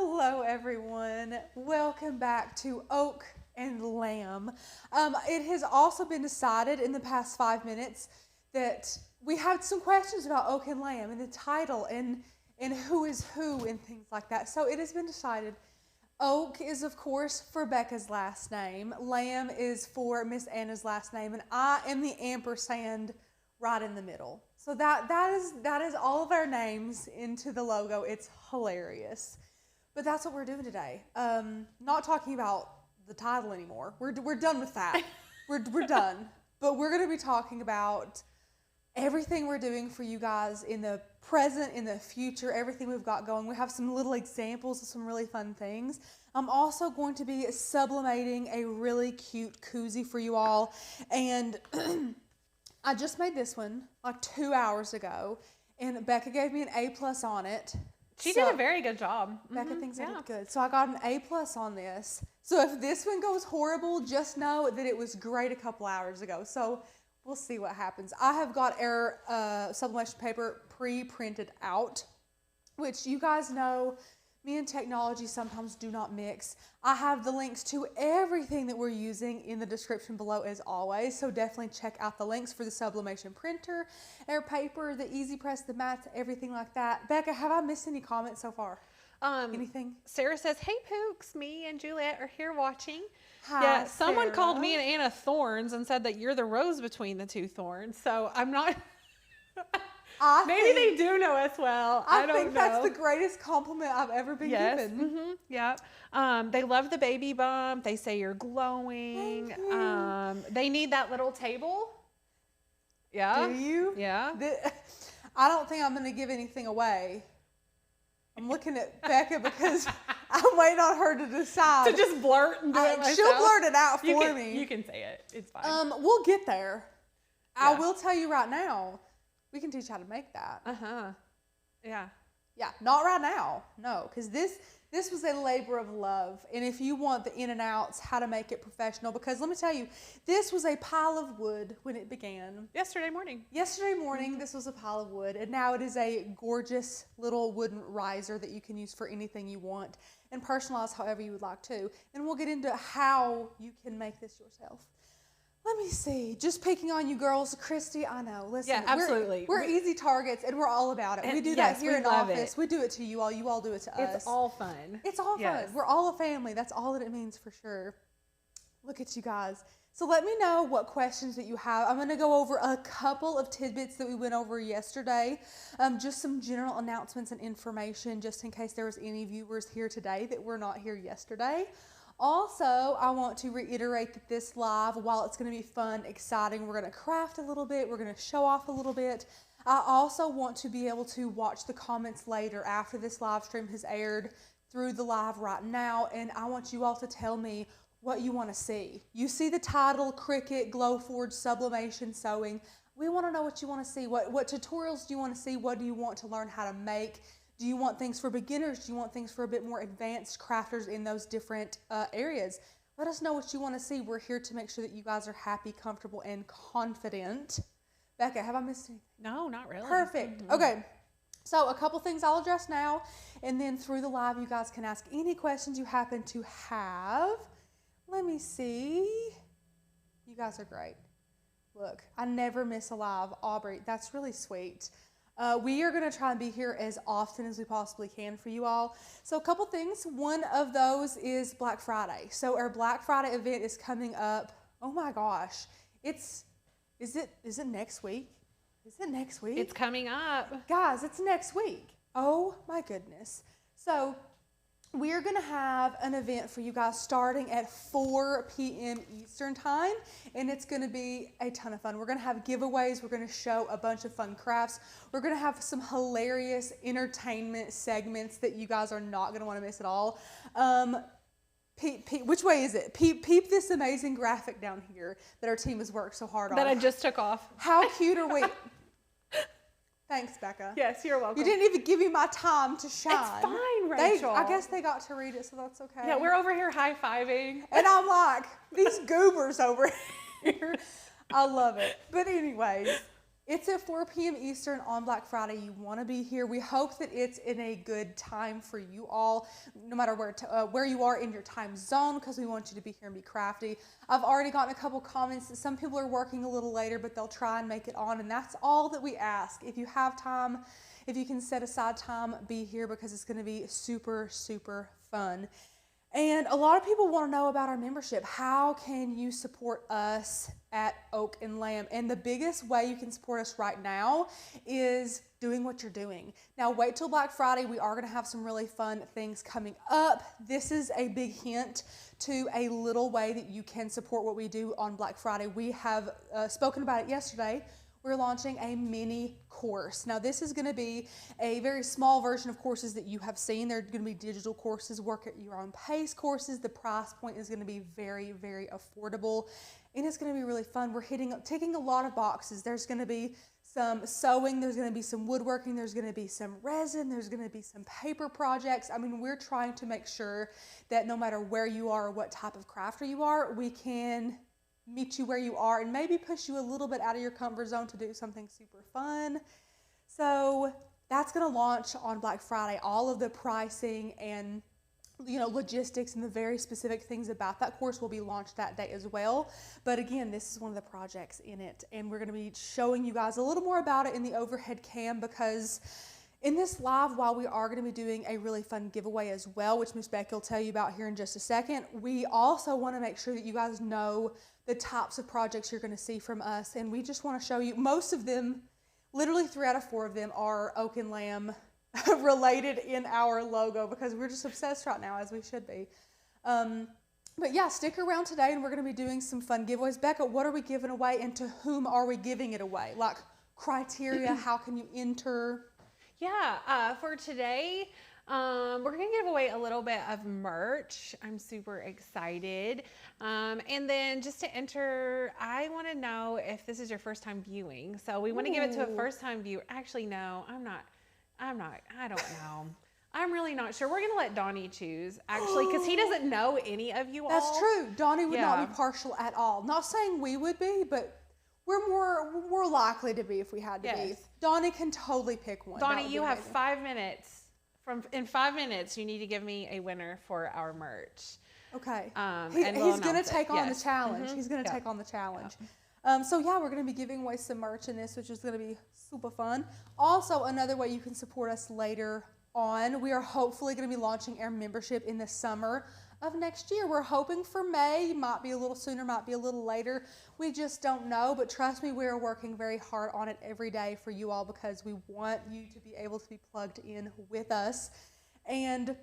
Hello everyone, welcome back to Oak and Lamb. It has also been decided in the past 5 minutes that we had some questions about Oak and Lamb and the title and who is who and things like that. So it has been decided Oak is of course for Becca's last name, Lamb is for Miss Anna's last name, and I am the ampersand right in the middle. So that is all of our names into the logo. It's hilarious. But that's what we're doing today. Not talking about the title anymore. We're done with that. We're done. But we're going to be talking about everything we're doing for you guys in the present, in the future, everything we've got going. We have some little examples of some really fun things. I'm also going to be sublimating a really cute koozie for you all. And I just made this one like 2 hours ago, and Becca gave me an A+ on it. She did a very good job. Becca thinks I did good. So I got an A+ on this. So if this one goes horrible, just know that it was great a couple hours ago. So we'll see what happens. I have got our sublimation paper pre-printed out, which you guys know me and technology sometimes do not mix. I have the links to everything that we're using in the description below as always, so definitely check out the links for the sublimation printer, our paper, the easy press, the mats, everything like that. Becca, have I missed any comments so far? Anything? Sarah says, "Hey Pooks, me and Juliet are here watching." Hi, yeah, someone Sarah. called me and Anna thorns and said that you're the rose between the two thorns. So I'm not. Maybe they do know us well. I don't think know. That's the greatest compliment I've ever been given. Mm-hmm. Yeah. They love the baby bump. They say you're glowing. Thank you. They need that little table. Yeah. Do you? Yeah. I don't think I'm going to give anything away. I'm looking at Becca because I'm waiting on her to decide. To just blurt and do it myself. She'll blurt it out for me. You can say it. It's fine. We'll get there. Yeah. I will tell you right now. We can teach how to make that. Yeah. Yeah, not right now. No, because this was a labor of love. And if you want the in and outs, how to make it professional, because let me tell you, this was a pile of wood when it began. Yesterday morning, this was a pile of wood, and now it is a gorgeous little wooden riser that you can use for anything you want and personalize however you would like to. And we'll get into how you can make this yourself. Let me see. Just picking on you girls. Christy, I know. Listen, yeah, absolutely. We're easy targets, and we're all about it. We do that here in the office. We do it to you all. You all do it to us. It's all fun. It's all fun. We're all a family. That's all that it means for sure. Look at you guys. So let me know what questions that you have. I'm going to go over a couple of tidbits that we went over yesterday. Just some general announcements and information, just in case there was any viewers here today that were not here yesterday. Also, I want to reiterate that this live, while it's going to be fun, exciting, we're going to craft a little bit, we're going to show off a little bit. I also want to be able to watch the comments later after this live stream has aired through the live right now, and I want you all to tell me what you want to see. You see the title, Cricut, Glowforge, Sublimation, Sewing. We want to know what you want to see. What tutorials do you want to see? What do you want to learn how to make? Do you want things for beginners? Do you want things for a bit more advanced crafters in those different areas? Let us know what you want to see. We're here to make sure that you guys are happy, comfortable, and confident. Becca, have I missed anything? No, not really. Perfect. Mm-hmm. Okay. So a couple things I'll address now, and then through the live, you guys can ask any questions you happen to have. Let me see. You guys are great. Look, I never miss a live. Aubrey, that's really sweet. We are going to try and be here as often as we possibly can for you all. So a couple things. One of those is Black Friday. So our Black Friday event is coming up. Oh my gosh. Is it next week? Is it next week? It's coming up. Guys, it's next week. Oh my goodness. So we are going to have an event for you guys starting at 4 p.m. Eastern time, and it's going to be a ton of fun. We're going to have giveaways. We're going to show a bunch of fun crafts. We're going to have some hilarious entertainment segments that you guys are not going to want to miss at all. Which way is it? Peep this amazing graphic down here that our team has worked so hard on. That I just took off. How cute are we? Thanks, Becca. Yes, you're welcome. You didn't even give me my time to shine. It's fine, Rachel. I guess they got to read it, so that's okay. Yeah, we're over here high-fiving. And I'm like, these goobers over here. I love it. But anyways, It's at 4 p.m. Eastern on Black Friday. You want to be here. We hope that it's in a good time for you all, no matter where you are in your time zone, because we want you to be here and be crafty. I've already gotten a couple comments that some people are working a little later, but they'll try and make it on, and that's all that we ask. If you have time, if you can set aside time, be here, because it's going to be super, super fun. And a lot of people want to know about our membership. How can you support us at Oak and Lamb? And the biggest way you can support us right now is doing what you're doing. Now, wait till Black Friday. We are going to have some really fun things coming up. This is a big hint to a little way that you can support what we do on Black Friday. We have spoken about it yesterday. We're launching a mini course. Now, this is going to be a very small version of courses that you have seen. They're going to be digital courses, work at your own pace courses. The price point is going to be very, very affordable, and it's going to be really fun. We're ticking a lot of boxes. There's going to be some sewing, there's going to be some woodworking, there's going to be some resin, there's going to be some paper projects. I mean, we're trying to make sure that no matter where you are or what type of crafter you are, we can meet you where you are and maybe push you a little bit out of your comfort zone to do something super fun. So that's going to launch on Black Friday. All of the pricing and logistics and the very specific things about that course will be launched that day as well. But again, this is one of the projects in it, and we're going to be showing you guys a little more about it in the overhead cam, because in this live, while we are going to be doing a really fun giveaway as well, which Miss Becky will tell you about here in just a second, we also want to make sure that you guys know the types of projects you're going to see from us. And we just want to show you, most of them, literally 3 out of 4 of them, are Oak and Lamb related in our logo, because we're just obsessed right now, as we should be. But yeah, stick around today, and we're going to be doing some fun giveaways. Becca, what are we giving away, and to whom are we giving it away? Like criteria, how can you enter? Yeah, for today, we're going to give away a little bit of merch. I'm super excited. And then just to enter, I want to know if this is your first time viewing. So we want to give it to a first time viewer. Actually, no, I don't know. I'm really not sure. We're going to let Donnie choose, actually, because he doesn't know any of you all. That's true. Donnie would not be partial at all. Not saying we would be, but we're more likely to be if we had to be. Donnie can totally pick one. Donnie, you have 5 minutes. In 5 minutes, you need to give me a winner for our merch. Okay. And he's going to take on the challenge. He's going to take on the challenge. So yeah, we're going to be giving away some merch in this, which is going to be super fun. Also, another way you can support us later on, we are hopefully going to be launching our membership in the summer of next year. We're hoping for May. Might be a little sooner, might be a little later. We just don't know, but trust me, we are working very hard on it every day for you all, because we want you to be able to be plugged in with us. And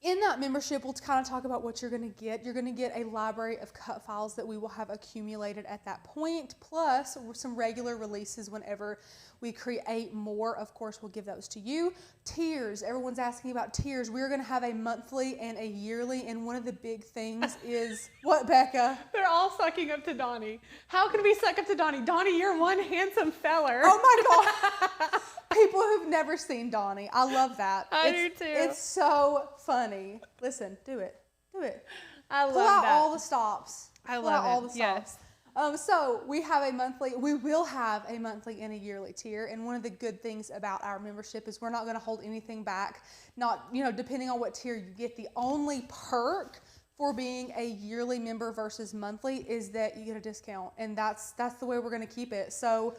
in that membership, we'll kind of talk about what you're going to get. You're going to get a library of cut files that we will have accumulated at that point, plus some regular releases whenever we create more. Of course, we'll give those to you. Tiers. Everyone's asking about tiers. We're going to have a monthly and a yearly, and one of the big things is what, Becca? They're all sucking up to Donnie. How can we suck up to Donnie? Donnie, you're one handsome feller. Oh my God. People who've never seen Donnie. I love that. I do too. It's so funny. Listen, do it. I love that. Pull out all the stops. I love it. All the stops. So we will have a monthly and a yearly tier. And one of the good things about our membership is we're not going to hold anything back. Not, depending on what tier you get, the only perk for being a yearly member versus monthly is that you get a discount. And that's the way we're going to keep it. So,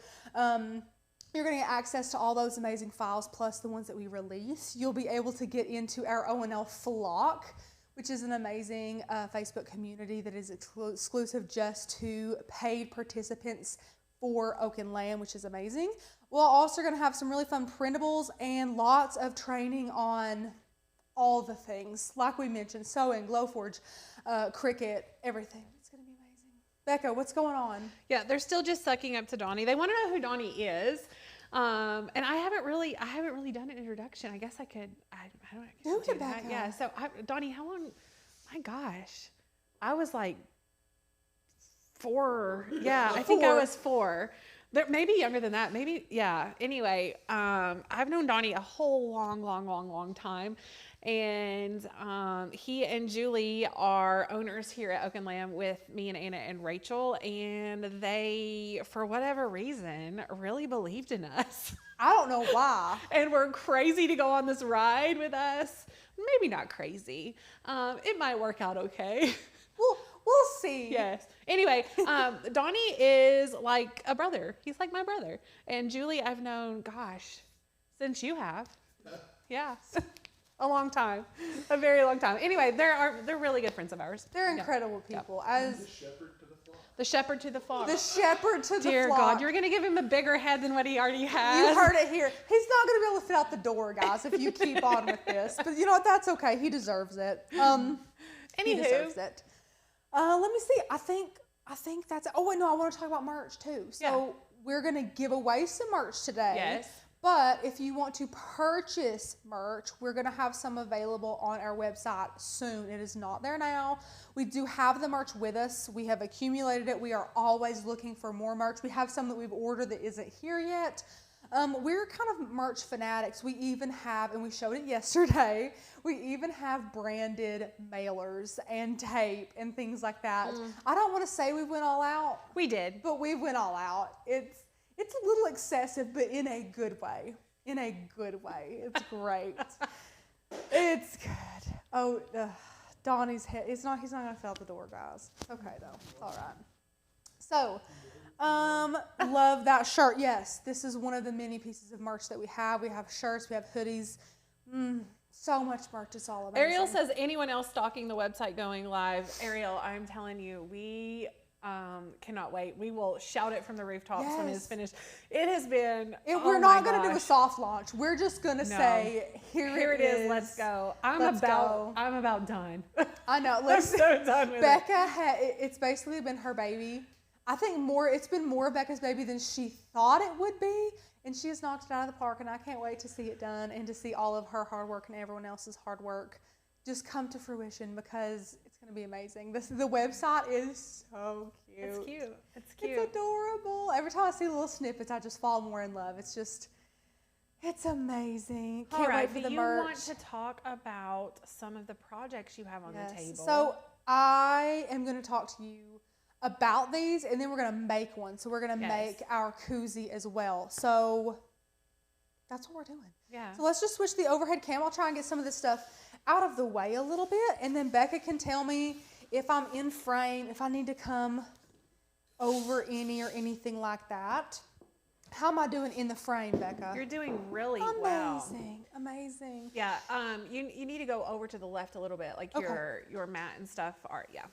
you're going to get access to all those amazing files, plus the ones that we release. You'll be able to get into our O&L flock, which is an amazing Facebook community that is exclusive just to paid participants for Oak and Lamb, which is amazing. We're also going to have some really fun printables and lots of training on all the things, like we mentioned, sewing, Glowforge, Cricut, everything. It's going to be amazing. Becca, what's going on? Yeah, they're still just sucking up to Donnie. They want to know who Donnie is. And I haven't really done an introduction. I guess I could. I don't do that. Yeah. So Donnie, how long? My gosh, I was like 4. Yeah, I think I was 4. Maybe younger than that. Maybe, yeah. Anyway, I've known Donnie a whole long time. And he and Julie are owners here at Oak and Lamb with me and Anna and Rachel. And they, for whatever reason, really believed in us. I don't know why. And were crazy to go on this ride with us. Maybe not crazy. It might work out okay. We'll see. Yes. Anyway, Donnie is like a brother. He's like my brother. And Julie, I've known, gosh, since you have. Yeah. A long time. A very long time. Anyway, they're really good friends of ours. They're incredible people. The shepherd to the flock. The shepherd to the flock. Dear God, you're going to give him a bigger head than what he already has. You heard it here. He's not going to be able to fit out the door, guys, if you keep on with this. But you know what? That's okay. He deserves it. He deserves it. Let me see. I think that's. Oh wait, no. I want to talk about merch too. So we're going to give away some merch today. Yes. But if you want to purchase merch, we're going to have some available on our website soon. It is not there now. We do have the merch with us. We have accumulated it. We are always looking for more merch. We have some that we've ordered that isn't here yet. We're kind of merch fanatics. We even have, and we showed it yesterday, we even have branded mailers and tape and things like that. I don't want to say we went all out. We did. But we went all out. It's a little excessive, but in a good way. In a good way. It's great. It's good. Oh, Donnie's head. He's not going to fill out the door, guys. Okay, though. All right. So, love that shirt. Yes, this is one of the many pieces of merch that we have. We have shirts. We have hoodies. So much merch. It's all amazing. Ariel says, anyone else stalking the website going live? Ariel, I'm telling you, we... cannot wait. We will shout it from the rooftops when it's finished. It has been. We're not going to do a soft launch. We're just going to say, here it is. Let's go. I'm about done. I know. I'm so done with Becca it's basically been her baby. I think it's been more Becca's baby than she thought it would be, and she has knocked it out of the park. And I can't wait to see it done and to see all of her hard work and everyone else's hard work just come to fruition, because it's going to be amazing. The website is so cute. It's cute. It's cute. It's adorable. Every time I see little snippets, I just fall more in love. It's amazing. Can't wait for the merch. You want to talk about some of the projects you have on the table. So I am going to talk to you about these, and then we're going to make one. So we're going to make our koozie as well. So that's what we're doing. Yeah. So let's just switch the overhead cam. I'll try and get some of this stuff out of the way a little bit, and then Becca can tell me if I'm in frame, if I need to come over any or anything like that. How am I doing in the frame, Becca? You're doing really well. Amazing. Yeah. You need to go over to the left a little bit, like your mat and stuff are. Yeah.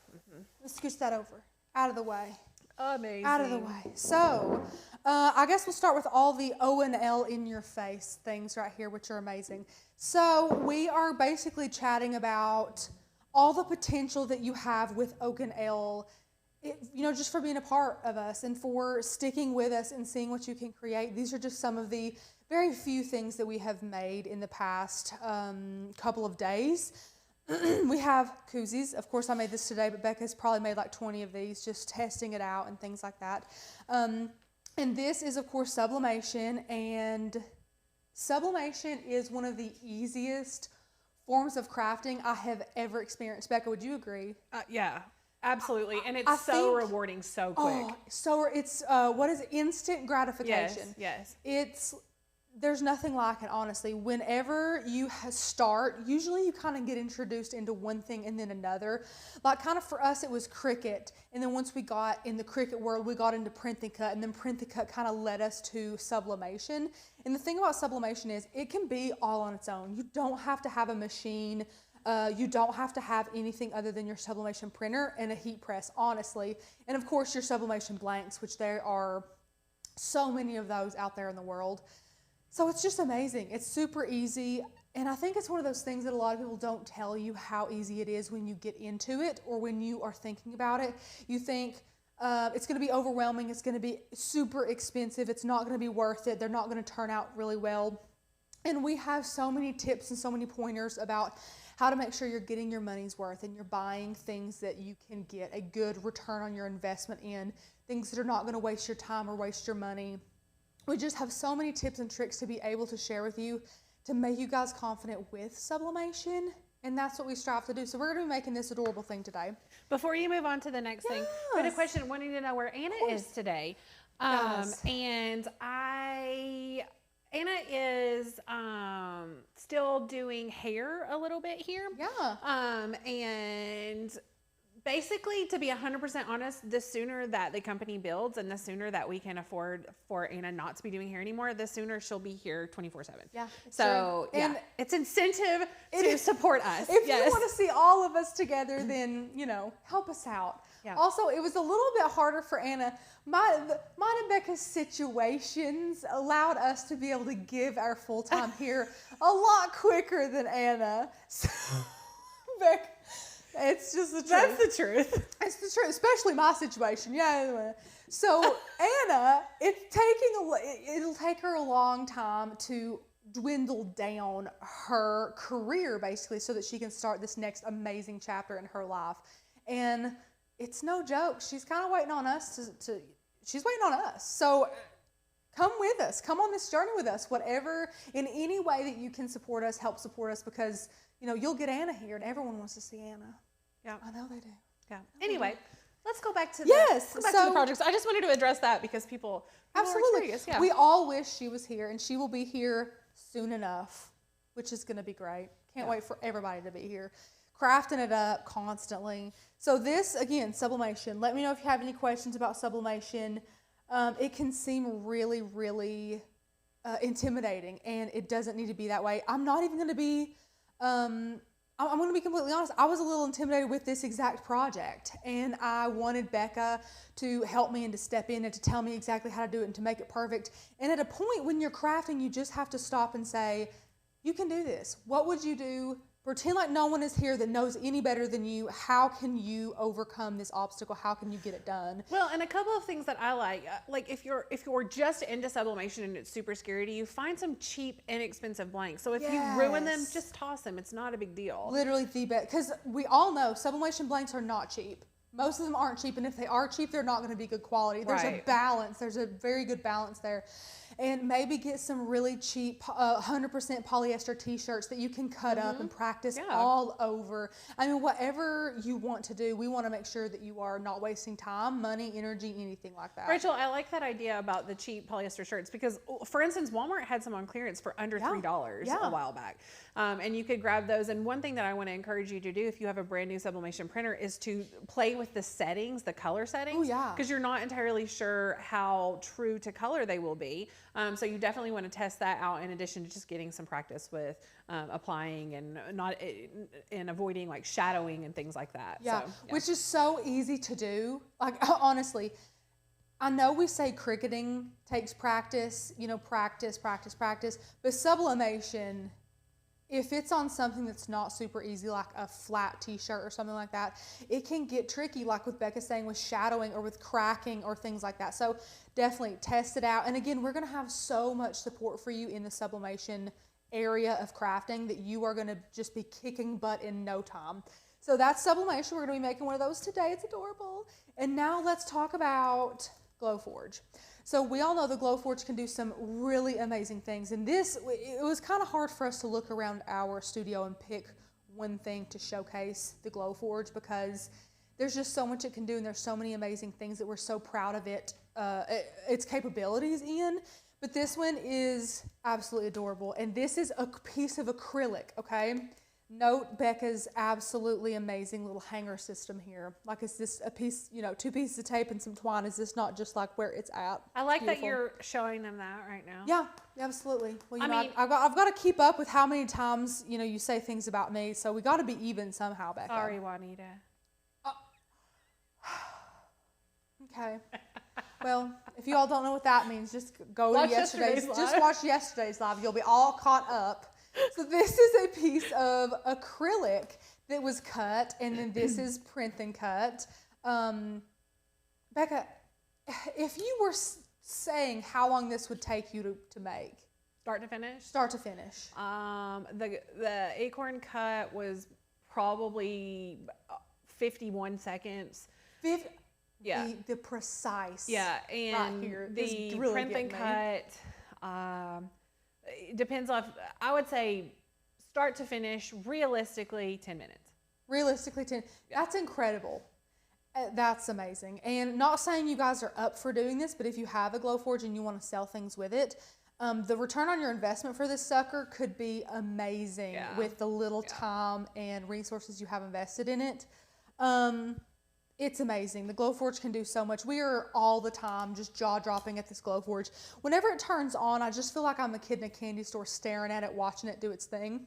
Let's scoot that over, out of the way. Amazing. Out of the way. So, I guess we'll start with all the O and L in your face things right here, which are amazing. So, we are basically chatting about all the potential that you have with Oak and L, just for being a part of us and for sticking with us and seeing what you can create. These are just some of the very few things that we have made in the past couple of days. We have koozies. Of course, I made this today, but Becca's probably made like 20 of these, just testing it out and things like that. And this is, of course, sublimation. And sublimation is one of the easiest forms of crafting I have ever experienced. Becca, would you agree? Yeah, absolutely. And it's so rewarding so quick. So it's, what is it? Instant gratification. Yes. There's nothing like it, honestly. Whenever you start, usually you kind of get introduced into one thing and then another. Like kind of for us, it was Cricut. And then once we got in the Cricut world, we got into Print and Cut. And then Print and Cut kind of led us to sublimation. And the thing about sublimation is it can be all on its own. You don't have to have a machine. You don't have to have anything other than your sublimation printer and a heat press, honestly. And of course, your sublimation blanks, which there are so many of those out there in the world. So it's just amazing. It's super easy. And I think it's one of those things that a lot of people don't tell you how easy it is when you get into it or when you are thinking about it. You think it's going to be overwhelming. It's going to be super expensive. It's not going to be worth it. They're not going to turn out really well. And we have so many tips and so many pointers about how to make sure you're getting your money's worth and you're buying things that you can get a good return on your investment in, things that are not going to waste your time or waste your money. We just have so many tips and tricks to be able to share with you to make you guys confident with sublimation. And that's what we strive to do. So we're going to be making this adorable thing today. Before you move on to the next thing, I had a question wanting to know where Anna is today. And Anna is still doing hair a little bit here. Yeah. And basically, to be 100% honest, the sooner that the company builds and the sooner that we can afford for Anna not to be doing hair anymore, the sooner she'll be here 24/7. Yeah. So, true. And it's incentive to support us. If you want to see all of us together, then, help us out. Yeah. Also, it was a little bit harder for Anna. Mine and Becca's situations allowed us to be able to give our full-time here a lot quicker than Anna. So, Becca, it's just the truth. That's the truth. It's the truth, especially my situation. Yeah. So Anna, it'll take her a long time to dwindle down her career, basically, so that she can start this next amazing chapter in her life. And it's no joke. She's kind of waiting on us she's waiting on us. So come with us. Come on this journey with us. Whatever, in any way that you can support us, help support us, because, you'll get Anna here, and everyone wants to see Anna. Yeah. I know they do. Yeah. Anyway, let's go back to the projects. I just wanted to address that because people absolutely are curious. Yeah. We all wish she was here, and she will be here soon enough, which is going to be great. Can't wait for everybody to be here. Crafting it up constantly. So this, again, sublimation. Let me know if you have any questions about sublimation. It can seem really, really intimidating, and it doesn't need to be that way. I'm not even going to be... I'm going to be completely honest. I was a little intimidated with this exact project, and I wanted Becca to help me and to step in and to tell me exactly how to do it and to make it perfect. And at a point when you're crafting, you just have to stop and say, you can do this. What would you do? Pretend like no one is here that knows any better than you. How can you overcome this obstacle? How can you get it done? Well, and a couple of things that I like if you're just into sublimation and it's super scary to you, find some cheap, inexpensive blanks. So if you ruin them, just toss them. It's not a big deal. Literally the best, because we all know sublimation blanks are not cheap. Most of them aren't cheap, and if they are cheap, they're not going to be good quality. There's a balance. There's a very good balance there. And maybe get some really cheap 100% polyester t-shirts that you can cut up and practice all over. I mean, whatever you want to do, we want to make sure that you are not wasting time, money, energy, anything like that. Rachel, I like that idea about the cheap polyester shirts because, for instance, Walmart had some on clearance for under $3 a while back. And you could grab those. And one thing that I want to encourage you to do if you have a brand new sublimation printer is to play with the settings, the color settings. Oh, yeah. Because you're not entirely sure how true to color they will be. So you definitely want to test that out in addition to just getting some practice with applying and avoiding like shadowing and things like that. Yeah, so, which is so easy to do. Like, honestly, I know we say cricketing takes practice, practice, but sublimation, if it's on something that's not super easy, like a flat t-shirt or something like that, it can get tricky, like with Becca saying, with shadowing or with cracking or things like that. So definitely test it out. And again, we're going to have so much support for you in the sublimation area of crafting that you are going to just be kicking butt in no time. So that's sublimation. We're going to be making one of those today. It's adorable. And now let's talk about Glowforge. So we all know the Glowforge can do some really amazing things. And it was kind of hard for us to look around our studio and pick one thing to showcase the Glowforge because there's just so much it can do, and there's so many amazing things that we're so proud of its capabilities in. But this one is absolutely adorable. And this is a piece of acrylic, okay? Note Becca's absolutely amazing little hanger system here. Like, is this a piece, 2 pieces of tape and some twine? Is this not just like where it's at? I like that you're showing them that right now. Yeah, absolutely. Well, I've got to keep up with how many times, you say things about me. So we got to be even somehow, Becca. Sorry, Juanita. Okay. Well, if you all don't know what that means, just go to yesterday's live. Just watch yesterday's live. You'll be all caught up. So this is a piece of acrylic that was cut, and then this is print and cut. Becca, if you were saying how long this would take you to make? Start to finish? Start to finish. The acorn cut was probably 51 seconds. Yeah. The precise. Yeah, and right here. the really print and cut it depends on, I would say start to finish, realistically, 10 minutes. Realistically, 10. That's incredible. That's amazing. And not saying you guys are up for doing this, but if you have a Glowforge and you want to sell things with it, the return on your investment for this sucker could be amazing with the little time and resources you have invested in it. It's amazing. The Glowforge can do so much. We are all the time just jaw-dropping at this Glowforge. Whenever it turns on, I just feel like I'm a kid in a candy store staring at it, watching it do its thing.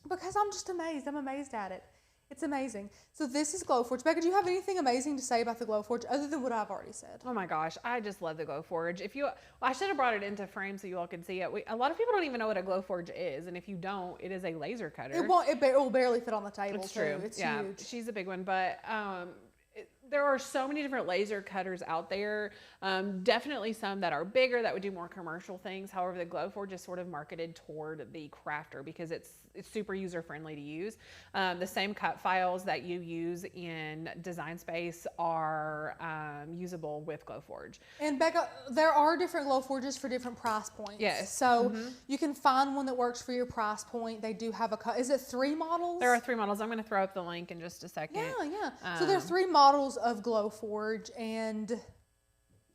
Because I'm just amazed. I'm amazed at it. It's amazing. So this is Glowforge. Becca, do you have anything amazing to say about the Glowforge other than what I've already said? Oh my gosh, I just love the Glowforge. I should have brought it into frame so you all could see it. A lot of people don't even know what a Glowforge is, and if you don't, it is a laser cutter. It will barely fit on the table. It's true. It's huge. She's a big one, but there are so many different laser cutters out there. Definitely some that are bigger that would do more commercial things. However, the Glowforge is sort of marketed toward the crafter because it's super user friendly to use. The same cut files that you use in Design Space are usable with Glowforge. And Becca, there are different Glowforges for different price points. Yes. So you can find one that works for your price point. They do have is it 3 models? There are 3 models. I'm going to throw up the link in just a second. Yeah. So there are 3 models of Glowforge, and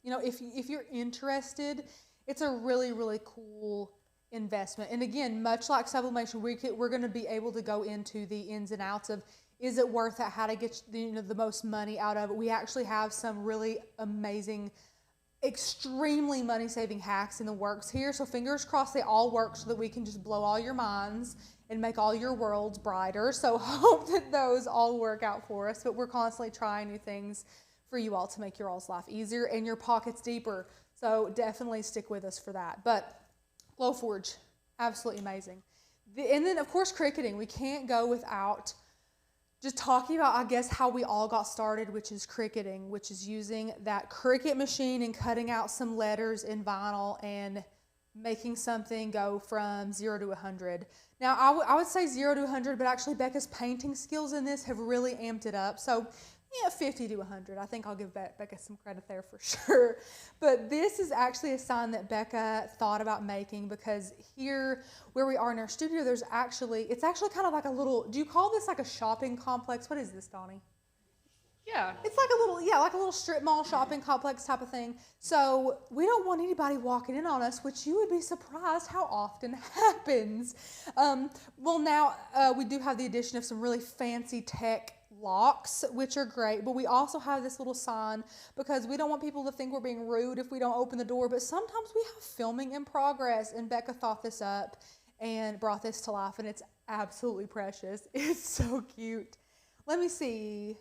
you know, if you're interested, it's a really, really cool investment. And again, much like Sublimation, we're going to be able to go into the ins and outs of, is it worth it, how to get the most money out of it. We actually have some really amazing, extremely money-saving hacks in the works here. So fingers crossed they all work so that we can just blow all your minds and make all your worlds brighter. So hope that those all work out for us. But we're constantly trying new things for you all to make your all's life easier and your pockets deeper. So definitely stick with us for that. But Glowforge, absolutely amazing. And then, of course, Cricutting. We can't go without just talking about, I guess, how we all got started, which is Cricutting, which is using that Cricut machine and cutting out some letters in vinyl and making something go from 0 to 100. Now, I would say 0 to 100, but actually Becca's painting skills in this have really amped it up. So, yeah, 50 to 100. I think I'll give Becca some credit there for sure. But this is actually a sign that Becca thought about making, because here where we are in our studio, it's actually kind of like a little, do you call this like a shopping complex? What is this, Donnie? Yeah. It's like a little strip mall shopping complex type of thing. So we don't want anybody walking in on us, which you would be surprised how often happens. Well, now we do have the addition of some really fancy tech locks, which are great, but we also have this little sign because we don't want people to think we're being rude if we don't open the door. But sometimes we have filming in progress, and Becca thought this up and brought this to life, and it's absolutely precious. It's so cute. Let me see.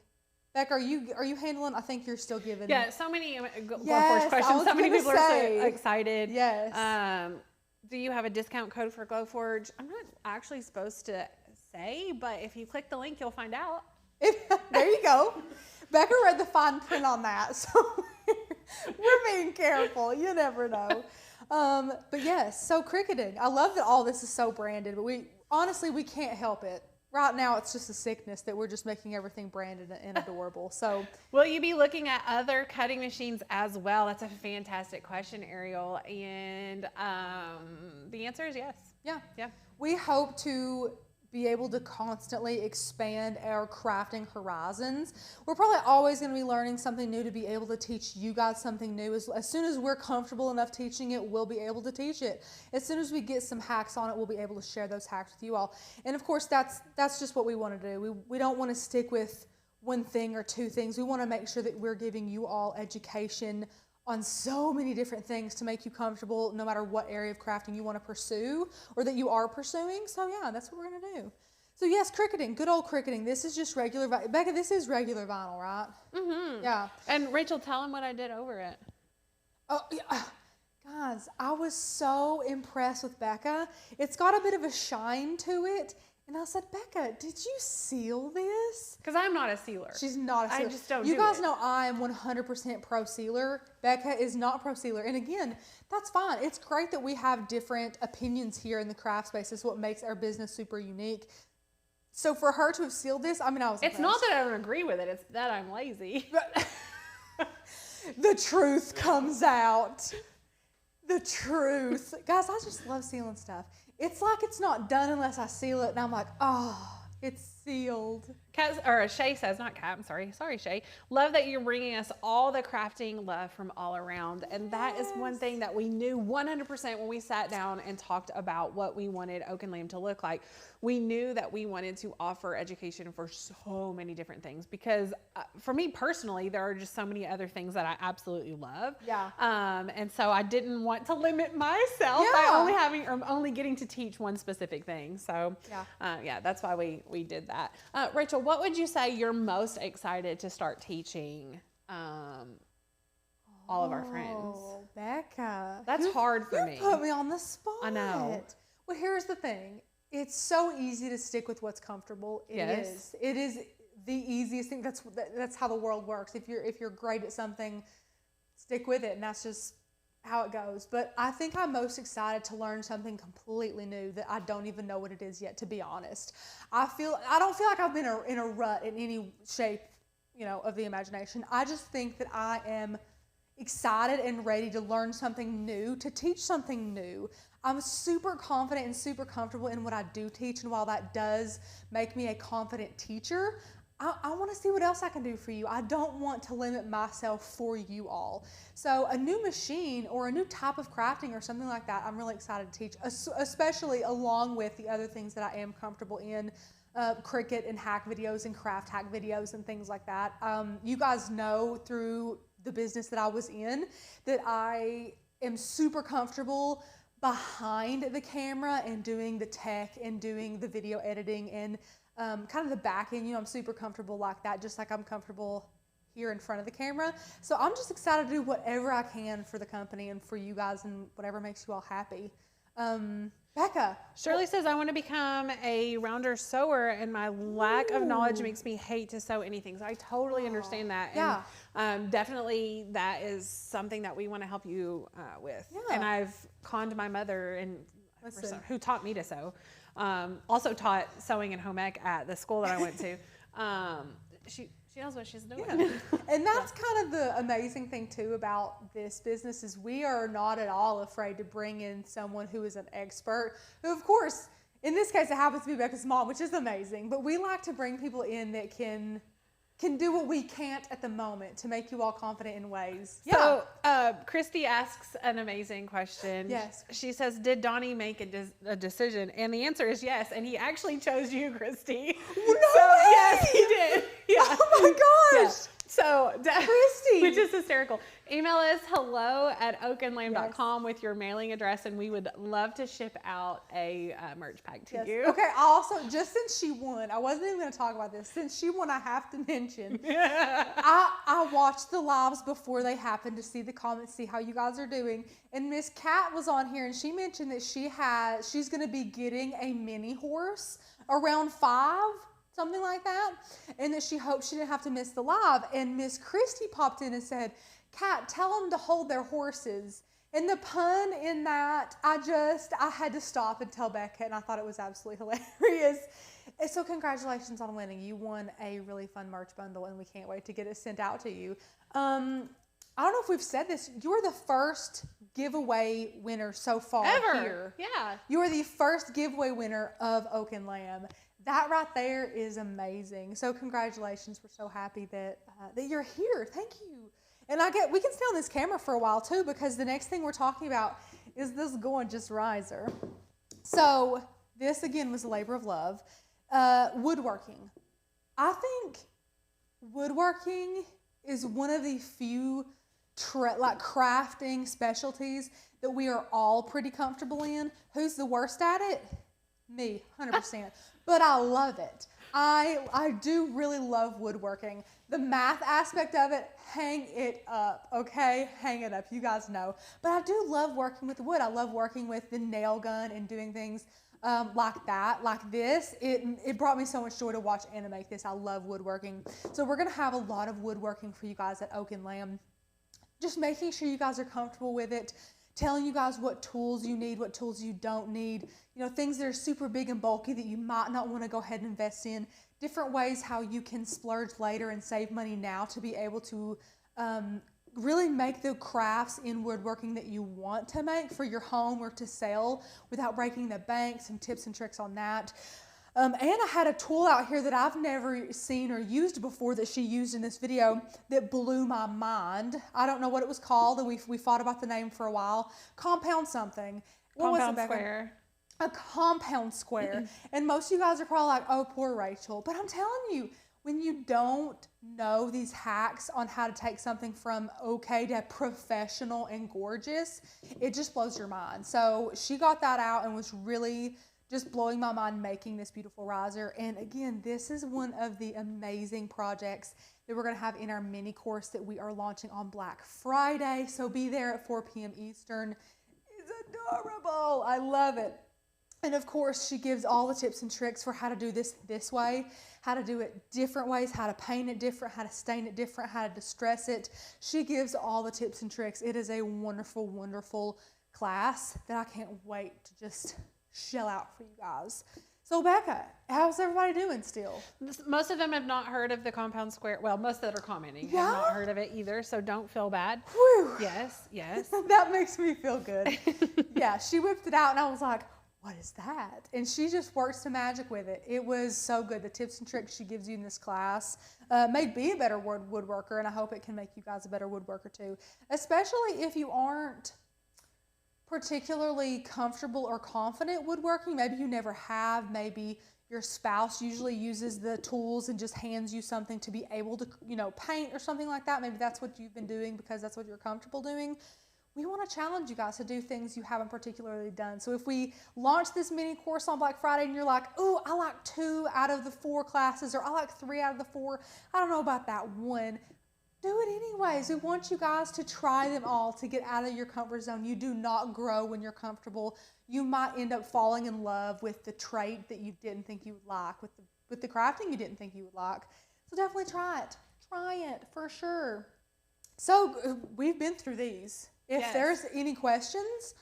Becca, are you handling? I think you're still giving. Yeah, so many Glowforge questions. So many people are so excited. Yes. Do you have a discount code for Glowforge? I'm not actually supposed to say, but if you click the link, you'll find out. There you go. Becca read the fine print on that, so we're being careful. You never know. But yes, so Cricutting. I love that all this is so branded, but we can't help it. Right now, it's just a sickness that we're just making everything branded and adorable. So, will you be looking at other cutting machines as well? That's a fantastic question, Ariel. And the answer is yes. Yeah. We hope to be able to constantly expand our crafting horizons. We're probably always going to be learning something new to be able to teach you guys something new. As soon as we're comfortable enough teaching it, we'll be able to teach it. As soon as we get some hacks on it, we'll be able to share those hacks with you all. And of course, that's just what we want to do. We don't want to stick with one thing or two things. We want to make sure that we're giving you all education on so many different things to make you comfortable no matter what area of crafting you want to pursue or that you are pursuing. So yeah, that's what we're going to do. So yes, Cricutting, good old Cricutting. This is just regular, Becca, this is regular vinyl, right? Mm-hmm. Yeah. And Rachel, tell them what I did over it. Oh, yeah. Guys, I was so impressed with Becca. It's got a bit of a shine to it. And I said, Becca, did you seal this? Because I'm not a sealer. She's not a sealer. I just don't do it. You guys know I am 100% pro sealer. Becca is not pro sealer. And again, that's fine. It's great that we have different opinions here in the craft space. It's what makes our business super unique. So for her to have sealed this, I mean, I was impressed. It's not that I don't agree with it. It's that I'm lazy. The truth comes out. The truth. Guys, I just love sealing stuff. It's like it's not done unless I seal it, and I'm like, oh, it's sealed. Shay says, not Kat, I'm sorry. Sorry, Shay. Love that you're bringing us all the crafting love from all around. And that is one thing that we knew 100% when we sat down and talked about what we wanted Oak and Lamb to look like. We knew that we wanted to offer education for so many different things because for me personally, there are just so many other things that I absolutely love. Yeah. And so I didn't want to limit myself by only getting to teach one specific thing. So that's why we did that. Rachel, what would you say you're most excited to start teaching all of our friends? Oh, Becca. That's hard for me. You put me on the spot. I know. Well, here's the thing. It's so easy to stick with what's comfortable. It is the easiest thing. That's how the world works. If you're great at something, stick with it, and that's just how it goes. But I think I'm most excited to learn something completely new that I don't even know what it is yet, to be honest. I don't feel like I've been in a rut in any shape, of the imagination. I just think that I am excited and ready to learn something new, to teach something new. I'm super confident and super comfortable in what I do teach, and while that does make me a confident teacher, I want to see what else I can do for you. I don't want to limit myself for you all. So a new machine or a new type of crafting or something like that, I'm really excited to teach, especially along with the other things that I am comfortable in, Cricut and hack videos and craft hack videos and things like that. You guys know through the business that I was in that I am super comfortable behind the camera and doing the tech and doing the video editing and kind of the back end. I'm super comfortable like that, just like I'm comfortable here in front of the camera. So I'm just excited to do whatever I can for the company and for you guys and whatever makes you all happy. Becca. Shirley says, I want to become a rounder sewer, and my lack of knowledge makes me hate to sew anything. So I totally understand that. Yeah. And definitely that is something that we want to help you with. Yeah. And I've conned my mother and who taught me to sew. Also taught sewing and home ec at the school that I went to. She knows what she's doing. Yeah. And that's kind of the amazing thing too about this business is we are not at all afraid to bring in someone who is an expert, who of course, in this case, it happens to be Becca's mom, which is amazing, but we like to bring people in that can do what we can't at the moment to make you all confident in ways. Yeah. So Christy asks an amazing question. Yes. She says, did Donnie make a decision? And the answer is yes. And he actually chose you, Christy. No way! Yes, he did. Yeah. Oh my gosh. Yeah. So, Christy, which is hysterical. Email us hello@oakandlamb.com with your mailing address, and we would love to ship out a merch pack to you. Okay, also, just since she won, I wasn't even going to talk about this. Since she won, I have to mention, I watched the lives before they happened to see the comments, see how you guys are doing. And Miss Kat was on here, and she mentioned that she's going to be getting a mini horse around 5. Something like that, and that she hoped she didn't have to miss the live. And Miss Christie popped in and said, Kat, tell them to hold their horses. And the pun in that, I had to stop and tell Becca, and I thought it was absolutely hilarious. And so congratulations on winning. You won a really fun merch bundle, and we can't wait to get it sent out to you. I don't know if we've said this. You're the first giveaway winner so far ever here. Yeah. You are the first giveaway winner of Oak and Lamb. That right there is amazing. So congratulations. We're so happy that you're here. Thank you. And we can stay on this camera for a while too, because the next thing we're talking about is this gorgeous riser. So this again was a labor of love. Woodworking. I think woodworking is one of the few crafting specialties that we are all pretty comfortable in. Who's the worst at it? Me, 100%. But I love it. I do really love woodworking. The math aspect of it, hang it up, okay? Hang it up, you guys know. But I do love working with wood. I love working with the nail gun and doing things like that, like this. It brought me so much joy to watch Anna make this. I love woodworking. So we're gonna have a lot of woodworking for you guys at Oak and Lamb. Just making sure you guys are comfortable with it, telling you guys what tools you need, what tools you don't need, things that are super big and bulky that you might not want to go ahead and invest in, different ways how you can splurge later and save money now to be able to really make the crafts in woodworking that you want to make for your home or to sell without breaking the bank. Some tips and tricks on that. And I had a tool out here that I've never seen or used before that she used in this video that blew my mind. I don't know what it was called, and we fought about the name for a while. Compound something. What was it, Compound Becca? square. A compound square. And most of you guys are probably like, oh, poor Rachel. But I'm telling you, when you don't know these hacks on how to take something from okay to professional and gorgeous, it just blows your mind. So she got that out and was really just blowing my mind making this beautiful riser. And again, this is one of the amazing projects that we're going to have in our mini course that we are launching on Black Friday. So be there at 4 p.m. Eastern. It's adorable. I love it. And of course, she gives all the tips and tricks for how to do this way, how to do it different ways, how to paint it different, how to stain it different, how to distress it. She gives all the tips and tricks. It is a wonderful, wonderful class that I can't wait to just shell out for you guys. So Becca, how's everybody doing still? Most of them have not heard of the compound square. Well, most that are commenting have not heard of it either, so don't feel bad. Whew. Yes, yes. That makes me feel good. Yeah, she whipped it out and I was like, what is that? And she just works the magic with it. It was so good. The tips and tricks she gives you in this class made me a better woodworker, and I hope it can make you guys a better woodworker too, especially if you aren't particularly comfortable or confident woodworking. Maybe you never have. Maybe your spouse usually uses the tools and just hands you something to be able to, paint or something like that. Maybe that's what you've been doing because that's what you're comfortable doing. We want to challenge you guys to do things you haven't particularly done. So if we launch this mini course on Black Friday and you're like, oh, I like 2 out of the 4 classes, or I like 3 out of the 4, I don't know about that one, do it anyways. We want you guys to try them all to get out of your comfort zone. You do not grow when you're comfortable. You might end up falling in love with the trait that you didn't think you would like, with the crafting you didn't think you would like. So definitely try it. Try it for sure. So we've been through these. If there's any questions,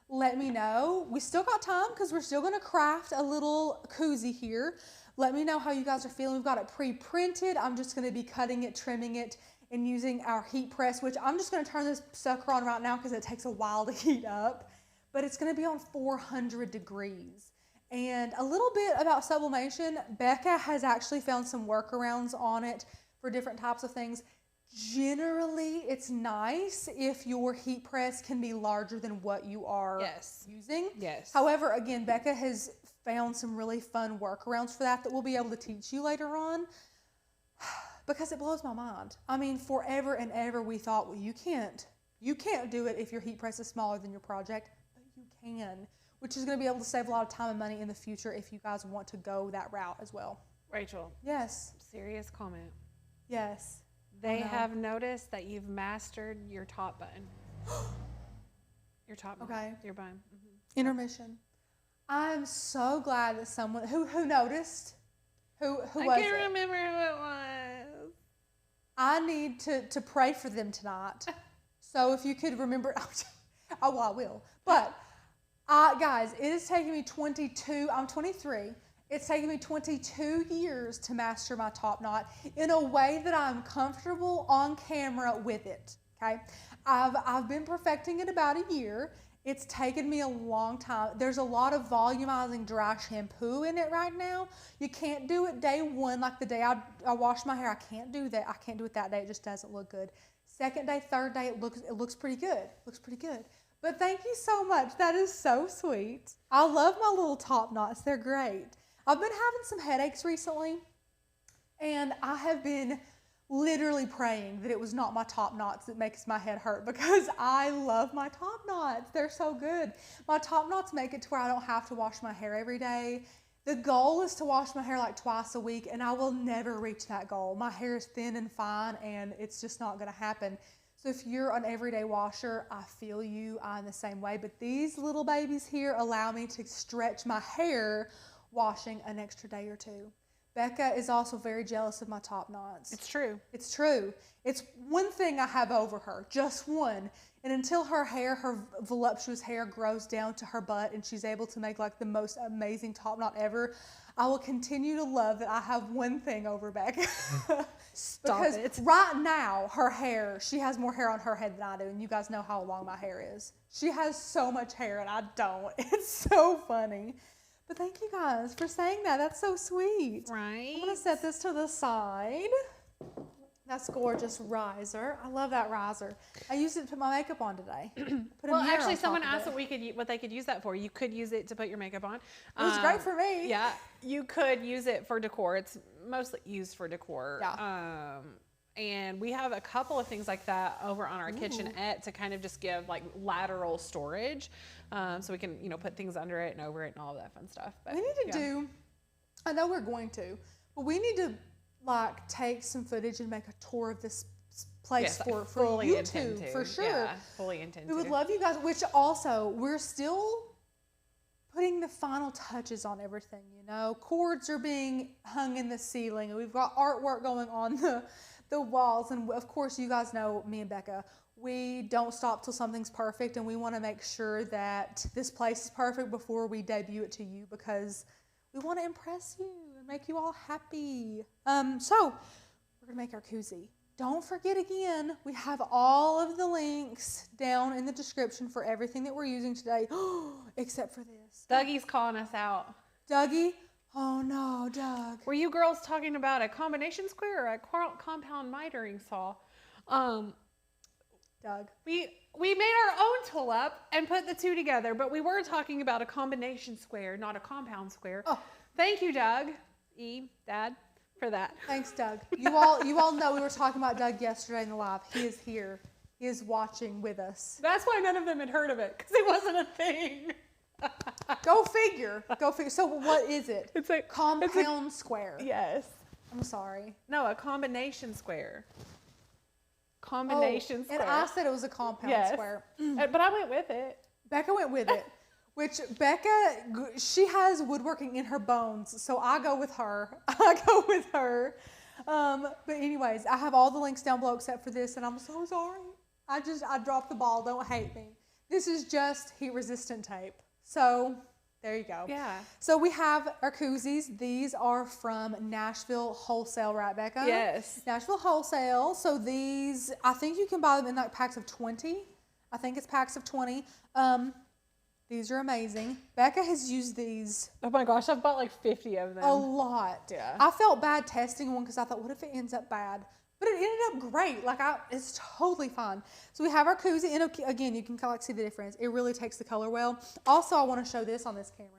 let me know. We still got time because we're still going to craft a little koozie here. Let me know how you guys are feeling. We've got it pre-printed. I'm just going to be cutting it, trimming it, and using our heat press, which I'm just going to turn this sucker on right now because it takes a while to heat up. But it's going to be on 400 degrees. And a little bit about sublimation. Becca has actually found some workarounds on it for different types of things. Generally, it's nice if your heat press can be larger than what you are using. Yes. However, again, Becca has found some really fun workarounds for that we'll be able to teach you later on, because it blows my mind. I mean, forever and ever we thought, well, you can't do it if your heat press is smaller than your project, but you can, which is going to be able to save a lot of time and money in the future if you guys want to go that route as well. Rachel. Yes. Serious comment. Yes. They have noticed that you've mastered your top button. Your top button. Okay. Your button. Mm-hmm. Intermission. I'm so glad that someone who noticed. Who was it? I can't remember who it was. I need to pray for them tonight. So if you could remember, oh, well, I will. But guys, it is taking me 22. I'm 23. It's taken me 22 years to master my top knot in a way that I'm comfortable on camera with it, okay? I've been perfecting it about a year. It's taken me a long time. There's a lot of volumizing dry shampoo in it right now. You can't do it day one, like the day I wash my hair. I can't do that. I can't do it that day. It just doesn't look good. Second day, third day, it looks pretty good. Looks pretty good. But thank you so much. That is so sweet. I love my little top knots. They're great. I've been having some headaches recently, and I have been literally praying that it was not my top knots that makes my head hurt, because I love my top knots. They're so good. My top knots make it to where I don't have to wash my hair every day. The goal is to wash my hair like twice a week, and I will never reach that goal. My hair is thin and fine, and it's just not going to happen. So if you're an everyday washer, I feel you. I'm the same way. But these little babies here allow me to stretch my hair washing an extra day or two. Becca is also very jealous of my top knots. It's true. It's true. It's one thing I have over her, just one. And until her voluptuous hair grows down to her butt and she's able to make like the most amazing top knot ever, I will continue to love that I have one thing over Becca. Stop because it. right now, her hair, she has more hair on her head than I do. And you guys know how long my hair is. She has so much hair and I don't. It's so funny. But thank you guys for saying that. That's so sweet. Right. I'm going to set this to the side. That's gorgeous riser. I love that riser. I used it to put my makeup on today. Well, actually, someone asked what they could use that for. You could use it to put your makeup on. It was great for me. Yeah, you could use it for decor. It's mostly used for decor. Yeah. And we have a couple of things like that over on our kitchenette to kind of just give like lateral storage, so we can put things under it and over it and all of that fun stuff. But we need to do. I know we're going to, but we need to like take some footage and make a tour of this place for YouTube for sure. Yeah, fully intend we to. would love you guys. Which also we're still putting the final touches on everything. Cords are being hung in the ceiling, and we've got artwork going on the walls. And of course, you guys know me and Becca. We don't stop till something's perfect, and we want to make sure that this place is perfect before we debut it to you because we want to impress you and make you all happy. So we're gonna make our koozie. Don't forget again, we have all of the links down in the description for everything that we're using today, except for this. Dougie's calling us out. Dougie? Oh no, Doug. Were you girls talking about a combination square or a compound mitering saw? Doug. We made our own tool up and put the two together, but we were talking about a combination square, not a compound square. Oh. Thank you, Doug, Dad, for that. Thanks, Doug. You all know we were talking about Doug yesterday in the live. He is here. He is watching with us. That's why none of them had heard of it, because it wasn't a thing. Go figure. So what is it? It's a compound square. Yes. I'm sorry. No, a combination square. Combination square. And I said it was a compound square. But I went with it. Becca went with it. Which Becca, she has woodworking in her bones, so I go with her. But anyways, I have all the links down below except for this, and I'm so sorry. I dropped the ball. Don't hate me. This is just heat-resistant tape. So there you go. Yeah. So we have our koozies. These are from Nashville Wholesale, right, Becca? Yes. Nashville Wholesale. So these, I think you can buy them in like packs of 20. I think it's packs of 20. These are amazing. Becca has used these. Oh my gosh, I've bought like 50 of them. A lot. Yeah. I felt bad testing one because I thought, what if it ends up bad? But it ended up great. It's totally fine. So we have our koozie. And again, you can kind of like see the difference. It really takes the color well. Also, I want to show this on this camera.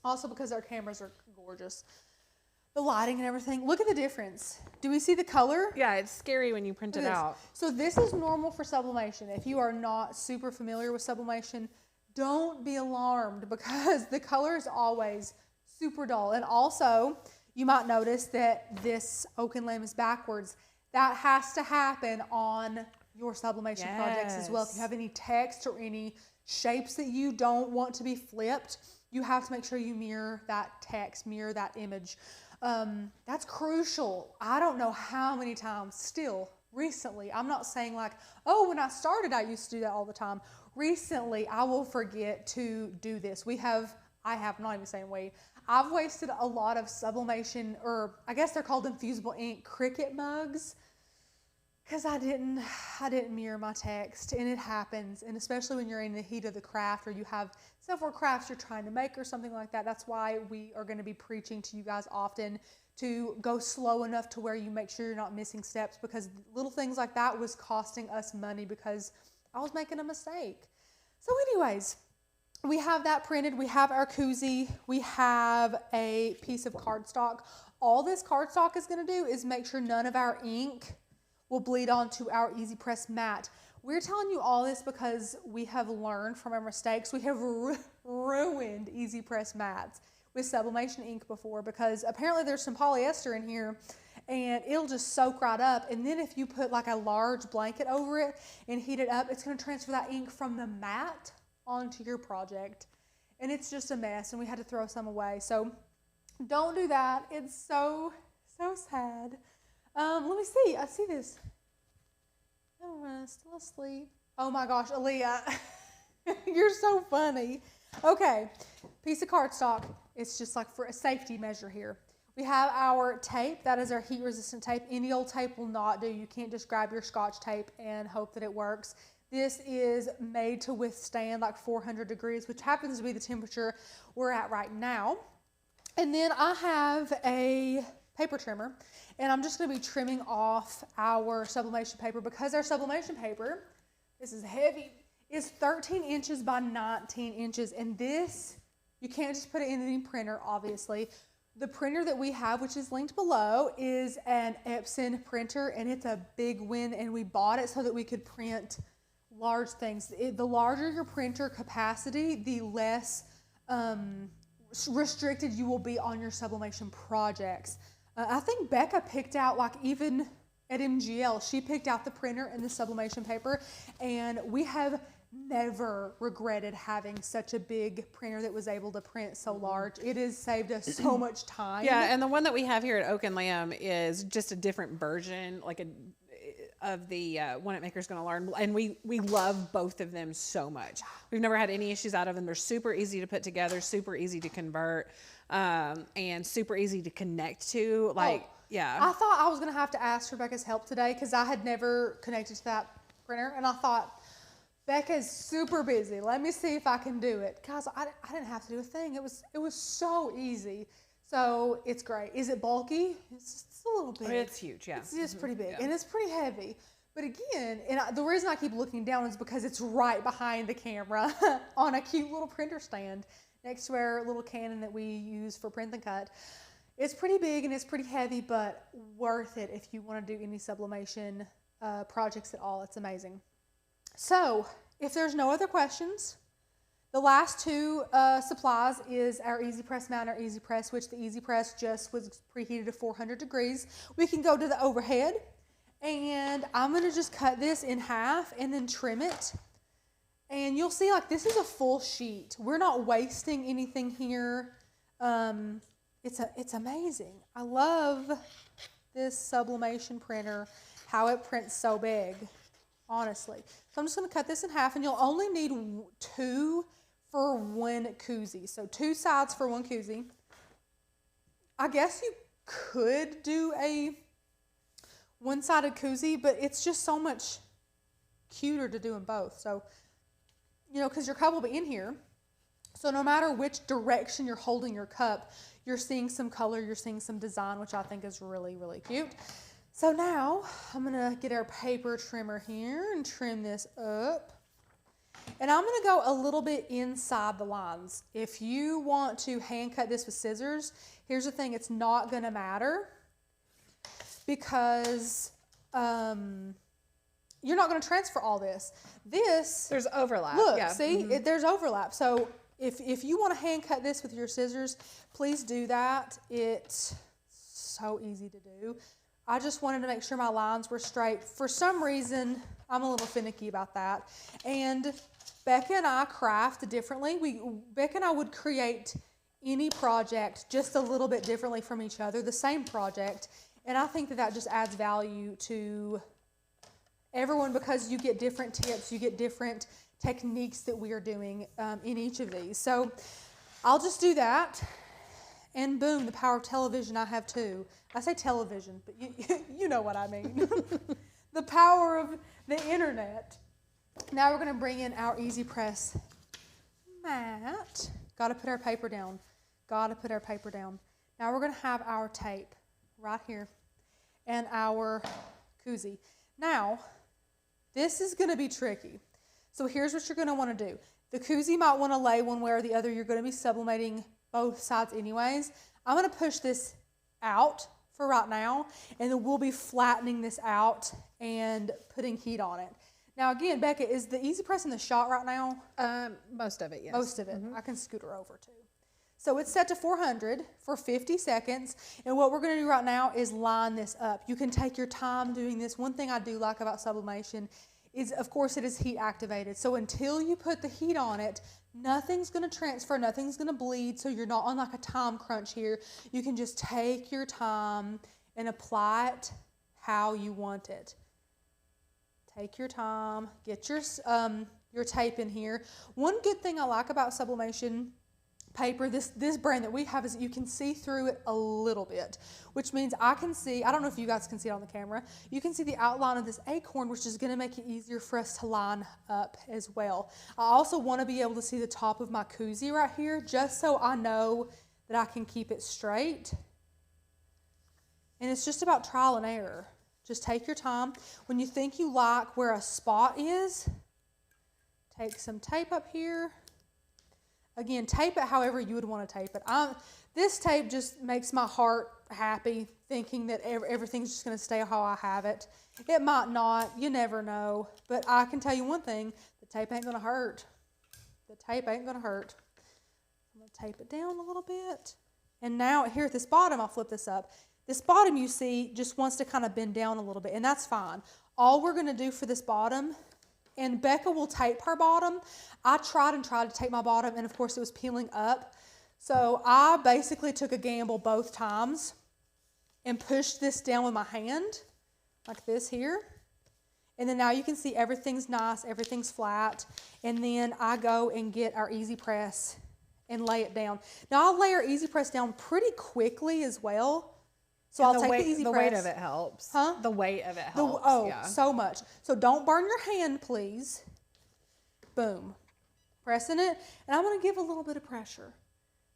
Also because our cameras are gorgeous. The lighting and everything. Look at the difference. Do we see the color? Yeah, it's scary when you print it out. So this is normal for sublimation. If you are not super familiar with sublimation, don't be alarmed because the color is always super dull. And also, you might notice that this oak and lamb is backwards. That has to happen on your sublimation projects as well. If you have any text or any shapes that you don't want to be flipped, you have to make sure you mirror that text, mirror that image. That's crucial. I don't know how many times still recently, I'm not saying like, oh, when I started, I used to do that all the time. Recently, I will forget to do this. I have not even saying we. I've wasted a lot of sublimation, or I guess they're called infusible ink Cricut mugs, because I didn't mirror my text, and it happens. And especially when you're in the heat of the craft, or you have several crafts you're trying to make or something like that. That's why we are going to be preaching to you guys often to go slow enough to where you make sure you're not missing steps, because little things like that was costing us money because I was making a mistake. So anyways, we have that printed. We have our koozie. We have a piece of cardstock. All this cardstock is going to do is make sure none of our ink will bleed onto our Easy Press mat. We're telling you all this because we have learned from our mistakes. We have ruined Easy Press mats with sublimation ink before, because apparently there's some polyester in here and it'll just soak right up. And then if you put like a large blanket over it and heat it up, it's going to transfer that ink from the mat onto your project. And it's just a mess, and we had to throw some away. So Don't do that. It's so sad. Let me see. I see this. Oh, still asleep. Oh my gosh, Aaliyah. You're so funny. Okay, piece of cardstock. It's just like for a safety measure here. We have our tape. That is our heat resistant tape. Any old tape will not do. You can't just grab your Scotch tape and hope that it works. This is made to withstand like 400 degrees, which happens to be the temperature we're at right now. And then I have a paper trimmer, and I'm just going to be trimming off our sublimation paper because our sublimation paper, this is heavy, is 13 inches by 19 inches. And this, you can't just put it in any printer, obviously. The printer that we have, which is linked below, is an Epson printer, and it's a big win, and we bought it so that we could print large things. The larger your printer capacity, the less restricted you will be on your sublimation projects. I think Becca picked out, like even at MGL, she picked out the printer and the sublimation paper, and we have never regretted having such a big printer that was able to print so large. It has saved us so much time. Yeah, and the one that we have here at Oak and Lamb is just a different version, like of the one at Maker's Gonna Learn, and we love both of them so much. We've never had any issues out of them. They're super easy to put together, super easy to convert, and super easy to connect to. Yeah. I thought I was gonna have to ask Rebecca's help today because I had never connected to that printer, and I thought, Becca's super busy. Let me see if I can do it. Guys, I didn't have to do a thing. It was so easy. So it's great. Is it bulky? It's a little big. It's huge, yeah. It's just pretty big, and it's pretty heavy. But again, the reason I keep looking down is because it's right behind the camera on a cute little printer stand next to our little Canon that we use for print and cut. It's pretty big and it's pretty heavy, but worth it if you want to do any sublimation projects at all. It's amazing. So, if there's no other questions, the last two supplies is our Easy Press mount, our Easy Press, which the Easy Press just was preheated to 400 degrees. We can go to the overhead, and I'm going to just cut this in half and then trim it. And you'll see, like, this is a full sheet. We're not wasting anything here. It's amazing. I love this sublimation printer, how it prints so big. Honestly. So I'm just going to cut this in half, and you'll only need 2 for 1 koozie. So 2 sides for 1 koozie. I guess you could do a one-sided koozie, but it's just so much cuter to do them both. So, you know, because your cup will be in here. So no matter which direction you're holding your cup, you're seeing some color, you're seeing some design, which I think is really, really cute. So now I'm going to get our paper trimmer here and trim this up. And I'm going to go a little bit inside the lines. If you want to hand cut this with scissors, here's the thing, it's not going to matter because you're not going to transfer all this. There's overlap. Look, yeah. see, there's overlap. So if you want to hand cut this with your scissors, please do that. It's so easy to do. I just wanted to make sure my lines were straight. For some reason, I'm a little finicky about that. And Becca and I craft differently. Becca and I would create any project just a little bit differently from each other, the same project. And I think that just adds value to everyone because you get different tips, you get different techniques that we are doing in each of these. So I'll just do that. And boom, the power of television I have too. I say television, but you know what I mean. The power of the internet. Now we're going to bring in our Easy Press mat. Got to put our paper down. Got to put our paper down. Now we're going to have our tape right here and our koozie. Now, this is going to be tricky. So here's what you're going to want to do. The koozie might want to lay one way or the other. You're going to be sublimating both sides anyways. I'm going to push this out for right now, and then we'll be flattening this out and putting heat on it. Now again, Becca, is the Easy Press in the shot right now? Most of it, yes. Most of it. I can scoot her over too. So it's set to 400 for 50 seconds, and what we're going to do right now is line this up. You can take your time doing this. One thing I do like about sublimation is, of course, it is heat activated. So until you put the heat on it, Nothing's going to transfer, nothing's going to bleed, so you're not on like a time crunch here. You can just take your time and apply it how you want it. Take your time, get your tape in here. One good thing I like about Sublimation paper, this brand that we have, is that you can see through it a little bit, which means I can see, I don't know if you guys can see it on the camera, you can see the outline of this acorn, which is going to make it easier for us to line up as well. I also want to be able to see the top of my koozie right here, just so I know that I can keep it straight. And it's just about trial and error. Just take your time. When you think you like where a spot is, take some tape up here. Again, tape it however you would want to tape it. This tape just makes my heart happy, thinking that everything's just going to stay how I have it. It might not. You never know. But I can tell you one thing. The tape ain't going to hurt. The tape ain't going to hurt. I'm going to tape it down a little bit. And now here at this bottom, I'll flip this up. This bottom, you see, just wants to kind of bend down a little bit, and that's fine. All we're going to do for this bottom, and Becca will tape her bottom. I tried to tape my bottom, and of course it was peeling up. So I basically took a gamble both times and pushed this down with my hand, like this here. And then now you can see everything's nice, everything's flat. And then I go and get our Easy Press and lay it down. Now I'll lay our Easy Press down pretty quickly as well. So I'll take the Easy Press. The weight of it helps. Huh? The weight of it helps. Yeah. So much. So don't burn your hand, please. Boom. Pressing it. And I'm going to give a little bit of pressure.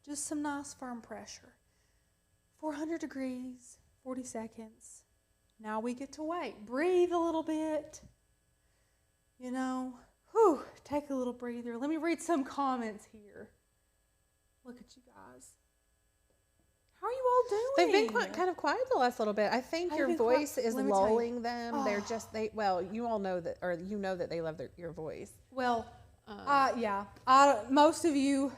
Just some nice firm pressure. 400 degrees, 40 seconds. Now we get to wait. Breathe a little bit. You know, take a little breather. Let me read some comments here. Look at you guys. How are you all doing? They've been kind of quiet the last little bit. I think your voice is lulling them. Oh. They're just, you all know that, or you know that they love your voice. Well, yeah. Most of you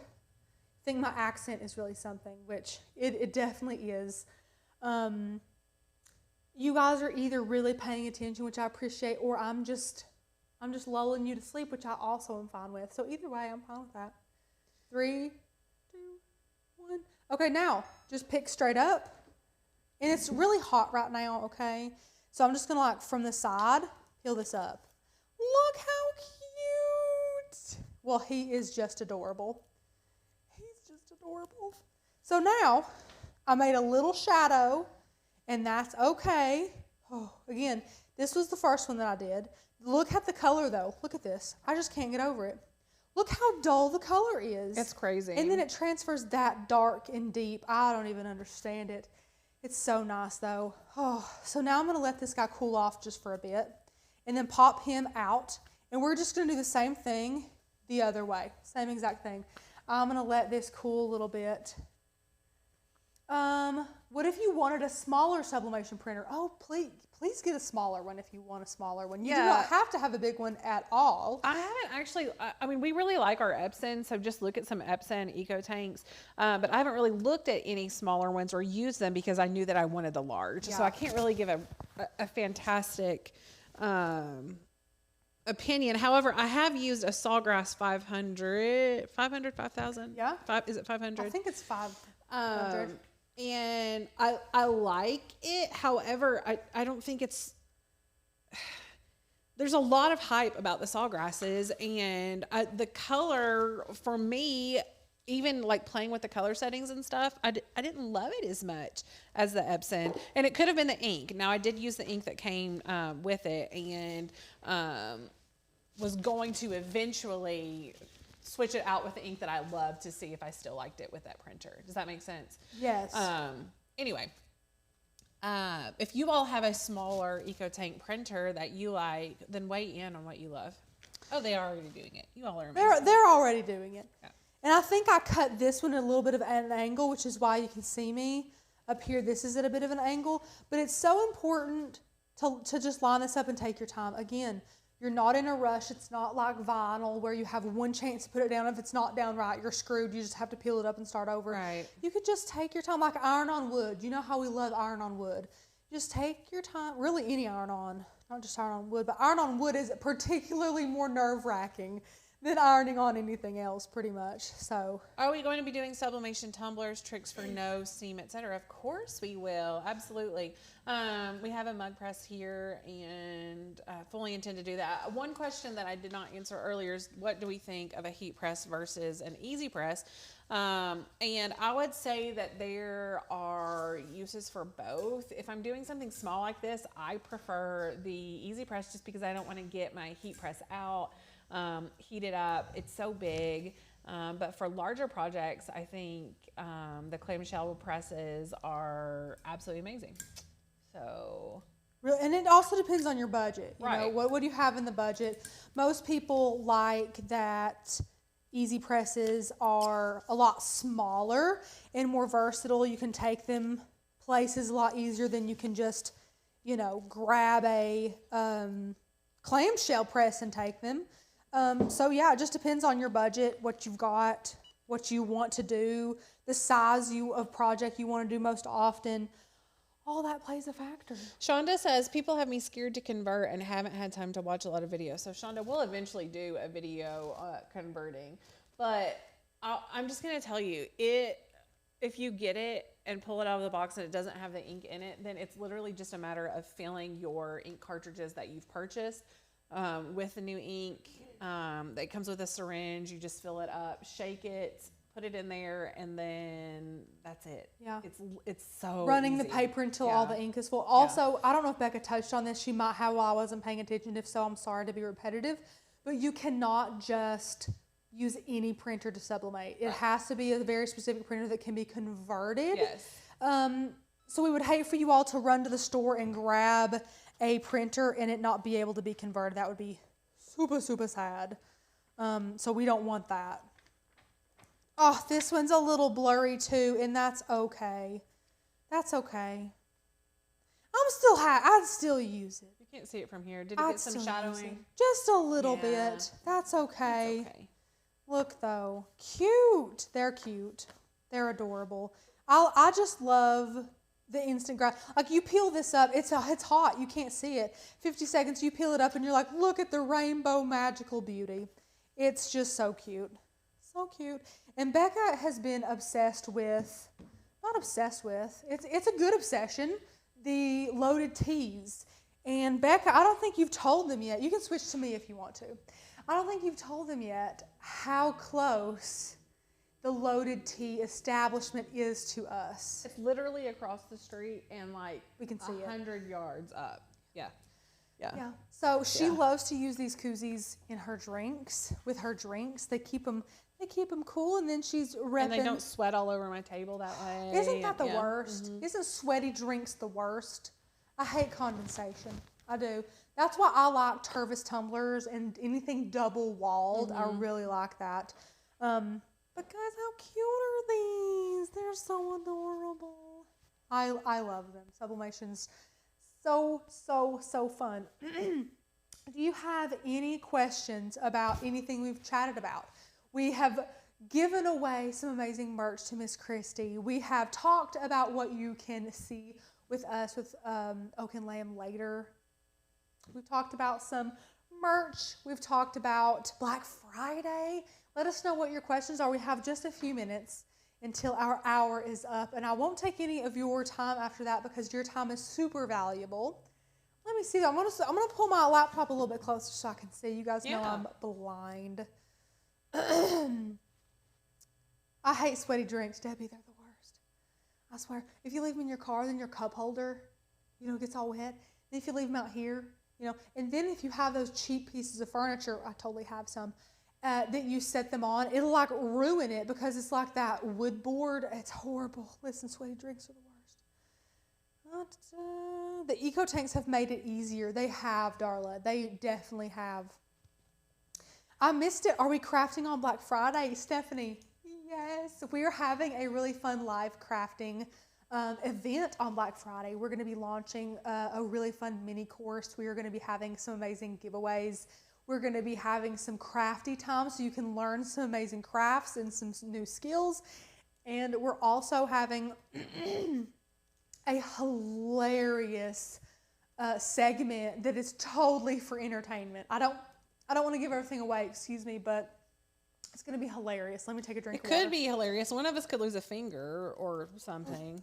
think my accent is really something, which it definitely is. You guys are either really paying attention, which I appreciate, or I'm just lulling you to sleep, which I also am fine with. So either way, I'm fine with that. 3, 2, 1. Okay, now just pick straight up. And it's really hot right now, okay? So I'm just going to, from the side, peel this up. Look how cute. Well, he is just adorable. He's just adorable. So now I made a little shadow, and that's okay. Oh, again, this was the first one that I did. Look at the color, though. Look at this. I just can't get over it. Look how dull the color is. It's crazy. And then it transfers that dark and deep. I don't even understand it. It's so nice, though. Oh, so now I'm going to let this guy cool off just for a bit and then pop him out. And we're just going to do the same thing the other way. Same exact thing. I'm going to let this cool a little bit. What if you wanted a smaller sublimation printer? Oh, please get a smaller one if you want a smaller one. You do not have to have a big one at all. I haven't actually, we really like our Epson, so just look at some Epson Eco Tanks. But I haven't really looked at any smaller ones or used them because I knew that I wanted the large. Yeah. So I can't really give a fantastic opinion. However, I have used a Sawgrass 500, 5000? Yeah. Is it 500? I think it's 500. And I like it. However, I don't think it's, there's a lot of hype about the Sawgrasses, and the color for me, even playing with the color settings and stuff, I didn't love it as much as the Epson. And it could have been the ink. Now I did use the ink that came with it, and was going to eventually switch it out with the ink that I love to see if I still liked it with that printer. Does that make sense? Yes. Anyway, if you all have a smaller EcoTank printer that you like, then weigh in on what you love. Oh, they are already doing it. You all are amazing. They're already doing it. Yeah. And I think I cut this one at a little bit of an angle, which is why you can see me up here. This is at a bit of an angle, but it's so important to just line this up and take your time. Again, you're not in a rush. It's not like vinyl where you have one chance to put it down. If it's not down right, you're screwed. You just have to peel it up and start over. Right. You could just take your time, like iron on wood. You know how we love iron on wood. Just take your time. Really, any iron on, not just iron on wood, but iron on wood is particularly more nerve-wracking than ironing on anything else, pretty much. So, are we going to be doing sublimation tumblers, tricks for no seam, etc.? Of course we will. Absolutely. We have a mug press here and fully intend to do that. One question that I did not answer earlier is, what do we think of a heat press versus an easy press? And I would say that there are uses for both. If I'm doing something small like this, I prefer the easy press just because I don't want to get my heat press out, heat it up. It's so big. But for larger projects, I think the clamshell presses are absolutely amazing. So, and it also depends on your budget. You right. know, what do you have in the budget? Most people like that easy presses are a lot smaller and more versatile. You can take them places a lot easier than you can just, you know, grab a clamshell press and take them. So yeah, it just depends on your budget, what you've got, what you want to do, the size of project you want to do most often. All that plays a factor. Shonda says, people have me scared to convert and haven't had time to watch a lot of videos. So Shonda, we'll eventually do a video converting. But I'm just going to tell you, if you get it and pull it out of the box and it doesn't have the ink in it, then it's literally just a matter of filling your ink cartridges that you've purchased with the new ink. That comes with a syringe. You just fill it up, shake it, put it in there, and then that's it. Yeah. It's so running easy. The paper until all the ink is full. Also, I don't know if Becca touched on this. She might have while I wasn't paying attention. If so, I'm sorry to be repetitive. But you cannot just use any printer to sublimate. It has to be a very specific printer that can be converted. Yes. So we would hate for you all to run to the store and grab a printer and it not be able to be converted. That would be super, super sad. So we don't want that. Oh, this one's a little blurry too, and that's okay. That's okay. I'd still use it. You can't see it from here. Did it get some shadowing? Just a little bit. That's okay. It's okay. Look though, cute. They're cute. They're adorable. I just love the instant grab. Like you peel this up, it's hot. You can't see it. 50 seconds, you peel it up, and you're like, look at the rainbow magical beauty. It's just so cute. So cute. And Becca has been obsessed with, not obsessed with, it's a good obsession, the loaded teas. And Becca, I don't think you've told them yet. You can switch to me if you want to. I don't think you've told them yet how close the loaded tea establishment is to us. It's literally across the street and like we can see 100 yards up. Yeah. Yeah. So she loves to use these koozies in her drinks, with her drinks. They keep them cool, and then she's repping. And they don't sweat all over my table that way. Isn't that the worst? Mm-hmm. Isn't sweaty drinks the worst? I hate condensation. I do. That's why I like Tervis tumblers and anything double walled. I really like that. But guys, how cute are these? They're so adorable. I love them. Sublimation's so fun. Do you have any questions about anything we've chatted about? We have given away some amazing merch to Miss Christie. We have talked about what you can see with us with Oak and Lamb later. We've talked about some merch. We've talked about Black Friday. Let us know what your questions are. We have just a few minutes until our hour is up, and I won't take any of your time after that because your time is super valuable. Let me see. I'm gonna pull my laptop a little bit closer so I can see. You guys know I'm blind. I hate sweaty drinks, Debbie. They're the worst. I swear. If you leave them in your car, then your cup holder, gets all wet. Then if you leave them out here, and then if you have those cheap pieces of furniture, I totally have some, that you set them on, it'll like ruin it because it's like that wood board. It's horrible. Listen, sweaty drinks are the worst. The eco tanks have made it easier. They have, Darla. They definitely have. I missed it. Are we crafting on Black Friday, Stephanie? Yes, we're having a really fun live crafting event on Black Friday. We're going to be launching a really fun mini course. We are going to be having some amazing giveaways. We're going to be having some crafty time so you can learn some amazing crafts and some new skills. And we're also having a hilarious segment that is totally for entertainment. I I don't want to give everything away, excuse me, but it's going to be hilarious. Let me take a drink It of water. could be hilarious. One of us could lose a finger or something.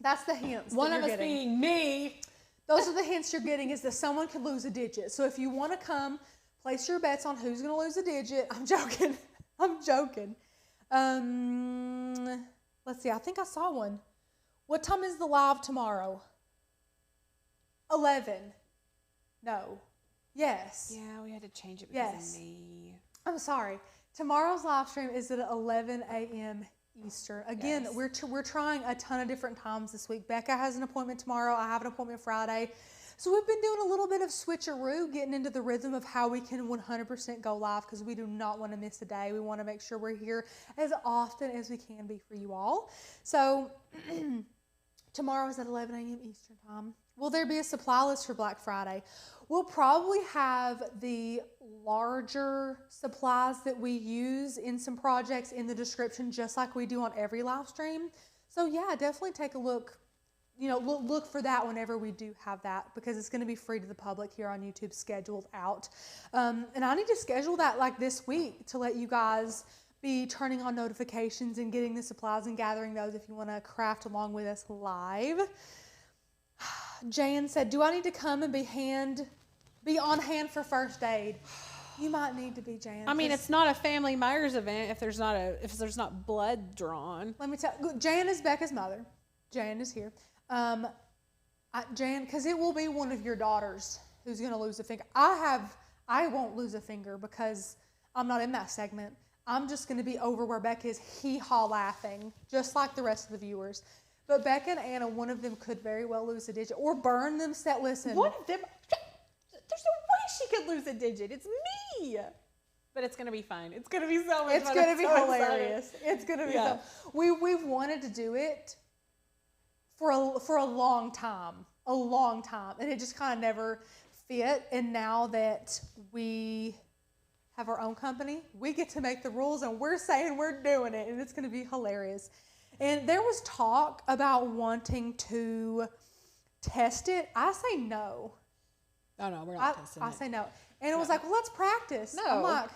That's the hints. One that of you're us getting. being me. Those are the hints you're getting, is that someone could lose a digit. So if you want to come, place your bets on who's going to lose a digit. I'm joking. I'm joking. Let's see. I think I saw one. What time is the live tomorrow? 11. No. Yes. Yeah, we had to change it because Yes. of me. I'm sorry. Tomorrow's live stream is at 11 a.m. Eastern. Again, Yes. we're trying a ton of different times this week. Becca has an appointment tomorrow. I have an appointment Friday. So we've been doing a little bit of switcheroo, getting into the rhythm of how we can 100% go live, because we do not want to miss a day. We want to make sure we're here as often as we can be for you all. So tomorrow is at 11 a.m. Eastern time. Will there be a supply list for Black Friday? We'll probably have the larger supplies that we use in some projects in the description, just like we do on every live stream. So yeah, definitely take a look. Look for that whenever we do have that, because it's going to be free to the public here on YouTube, scheduled out. And I need to schedule that like this week to let you guys be turning on notifications and getting the supplies and gathering those if you want to craft along with us live. Jan said, do I need to come and be on hand for first aid? You might need to be, Jan. I mean, it's not a family Myers event if there's not blood drawn. Let me tell you, Jan is Becca's mother. Jan is here. Jan, because it will be one of your daughters who's going to lose a finger. I won't lose a finger because I'm not in that segment. I'm just going to be over where Becca is, hee-haw laughing, just like the rest of the viewers. But Becca and Anna, one of them could very well lose a digit or burn them. Listen. One of them? There's no way she could lose a digit. It's me. But it's going to be fine. It's going to be so much fun. It's going to be so hilarious. excited. It's going to be so. We've wanted to do it for a long time, and it just kind of never fit. And now that we have our own company, we get to make the rules, and we're saying we're doing it, and it's going to be hilarious. And there was talk about wanting to test it. I say no. Oh no, we're not testing it. I say no. And it was like, well, let's practice. No. I'm like,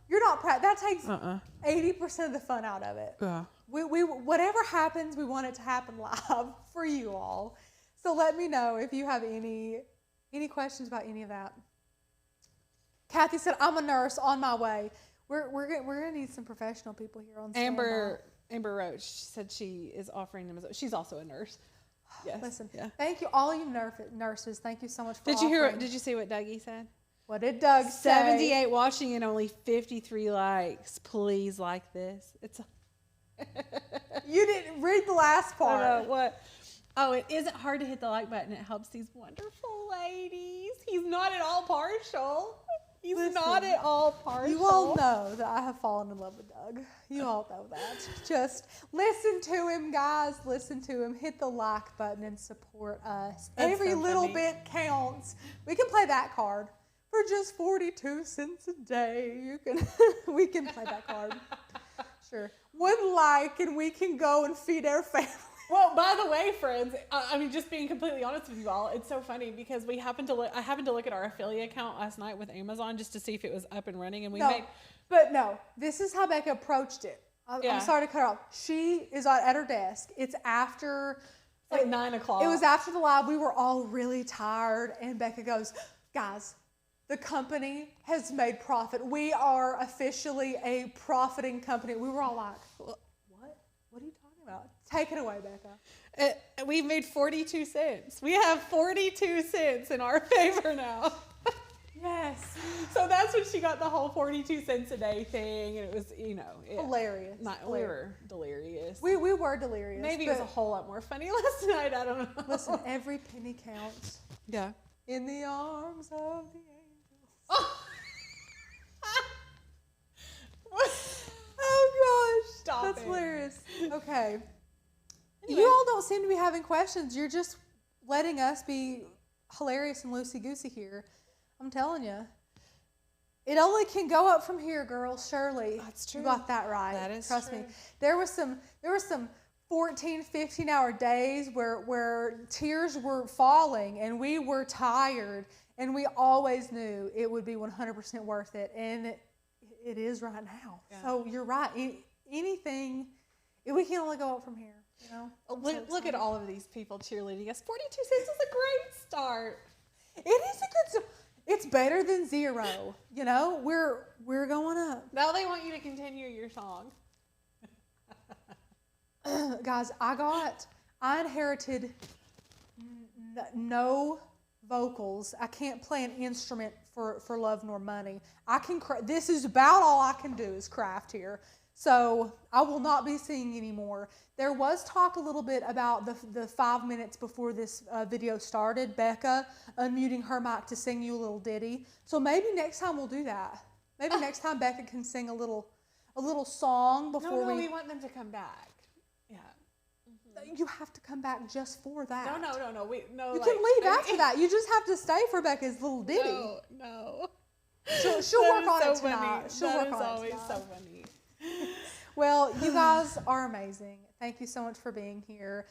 you're not that takes 80% of the fun out of it. Yeah. We whatever happens, we want it to happen live for you all. So let me know if you have any questions about any of that. Kathy said, I'm a nurse on my way. We're gonna need some professional people here on standby. Amber Roach said she is offering them. She's also a nurse. Yes. Listen, yeah. Thank you, all you nurses. Thank you so much for Did you offering. Did you see what Dougie said? What did Doug say? 78 watching and only 53 likes. Please like this. It's. You didn't read the last part. I don't know what. Oh, it isn't hard to hit the like button. It helps these wonderful ladies. He's not at all partial. He's not at all partial. You all know that I have fallen in love with Doug. You all know that. Just listen to him, guys. Listen to him. Hit the like button and support us. That's Every so little funny. bit counts. We can play that card for just 42 cents a day. We can play that card. Sure. One like and we can go and feed our family. Well, by the way, friends, I mean, just being completely honest with you all, it's so funny because I happened to look at our affiliate account last night with Amazon just to see if it was up and running, and No, this is how Becca approached it. Yeah. I'm sorry to cut her off. She is at her desk. It's after. It's like 9 o'clock. It was after the live. We were all really tired, and Becca goes, guys, the company has made profit. We are officially a profiting company. We were all like, what? What are you talking about? Take it away, Becca. We've made 42 cents. We have 42 cents in our favor now. Yes. So that's when she got the whole 42 cents a day thing, and it was, Hilarious. We were delirious. We were delirious. Maybe it was a whole lot more funny last night. I don't know. Listen, every penny counts. Yeah. In the arms of the angels. Oh, Oh gosh. Stop That's it. hilarious. Okay. Anyway. You all don't seem to be having questions. You're just letting us be hilarious and loosey-goosey here. I'm telling you. It only can go up from here, girls. Shirley. That's true. You got that right. That is Trust true. me. There was some 14, 15-hour days where tears were falling and we were tired, and we always knew it would be 100% worth it, and it is right now. Yeah. So you're right. Anything, we can only go up from here. You know. Look at all of these people cheerleading us. 42 cents is a great start. It is a good start. It's better than 0. You know, we're going up. Now they want you to continue your song. Guys, I inherited no vocals. I can't play an instrument for love nor money. This is about all I can do is craft here. So I will not be singing anymore. There was talk a little bit about the 5 minutes before this video started, Becca unmuting her mic to sing you a little ditty. So maybe next time we'll do that. Maybe next time Becca can sing a little song before we want them to come back. Yeah. Mm-hmm. You have to come back just for that. No. You can leave after that. You just have to stay for Becca's little ditty. No. She'll work on it tonight. She'll work on it tonight. That is always so funny. Well, you guys are amazing. Thank you so much for being here.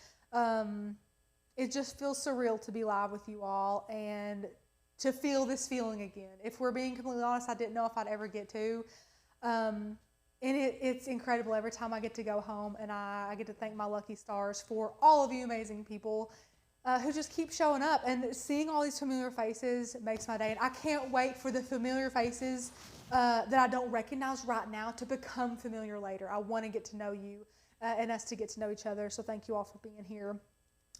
It just feels surreal to be live with you all and to feel this feeling again. If we're being completely honest, I didn't know if I'd ever get to. And it's incredible every time I get to go home, and I get to thank my lucky stars for all of you amazing people who just keep showing up. And seeing all these familiar faces makes my day. And I can't wait for the familiar faces that I don't recognize right now to become familiar later. I want to get to know you and us to get to know each other. So thank you all for being here.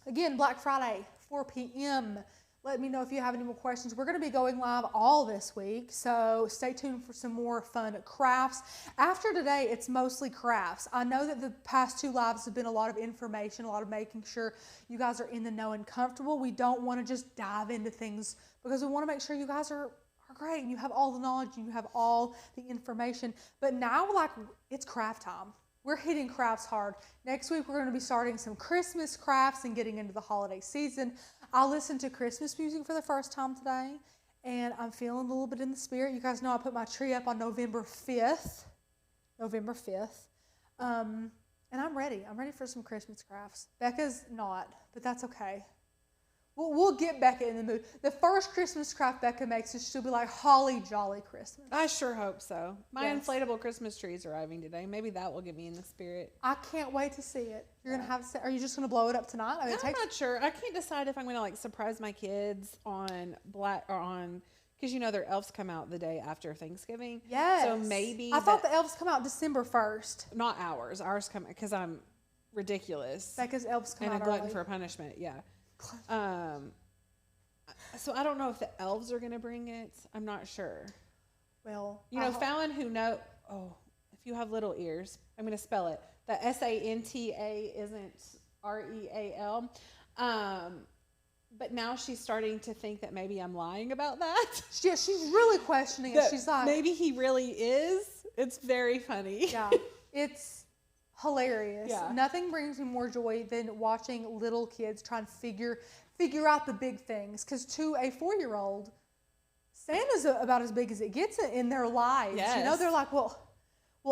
Again, Black Friday, 4 p.m. Let me know if you have any more questions. We're going to be going live all this week, so stay tuned for some more fun crafts. After today, it's mostly crafts. I know that the past 2 lives have been a lot of information, a lot of making sure you guys are in the know and comfortable. We don't want to just dive into things because we want to make sure you guys are great and you have all the knowledge and you have all the information. But now, it's craft time. We're hitting crafts hard. Next week, we're going to be starting some Christmas crafts and getting into the holiday season. I listened to Christmas music for the first time today, and I'm feeling a little bit in the spirit. You guys know I put my tree up on November 5th. And I'm ready. I'm ready for some Christmas crafts. Becca's not, but that's okay. We'll get Becca in the mood. The first Christmas craft Becca makes is she'll be like, holly jolly Christmas. I sure hope so. My inflatable Christmas tree is arriving today. Maybe that will get me in the spirit. I can't wait to see it. You're gonna have to. Are you just gonna blow it up tonight? I'm not sure. I can't decide if I'm gonna surprise my kids on because their elves come out the day after Thanksgiving. Yes. So maybe I thought the elves come out December 1st. Not ours. Ours come because I'm ridiculous. Becca's elves come out and a glutton for punishment. Yeah. So I don't know if the elves are going to bring it. I'm not sure. Well, Fallon, if you have little ears, I'm going to spell it. The Santa isn't Real. But now she's starting to think that maybe I'm lying about that. Yeah, she's really questioning it. She's like, maybe he really is. It's very funny. Yeah, it's hilarious. Yeah. Nothing brings me more joy than watching little kids try and figure out the big things. Because to a 4-year-old, Santa's about as big as it gets in their lives. Yes. They're like, well,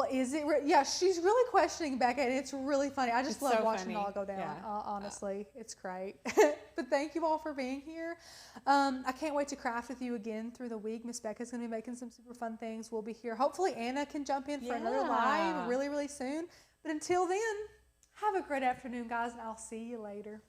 is it? Yeah, she's really questioning Becca, and it's really funny. I just love watching it all go down. Yeah. Honestly, it's great. But thank you all for being here. I can't wait to craft with you again through the week. Miss Becca's going to be making some super fun things. We'll be here. Hopefully, Anna can jump in for another live really, really soon. But until then, have a great afternoon, guys, and I'll see you later.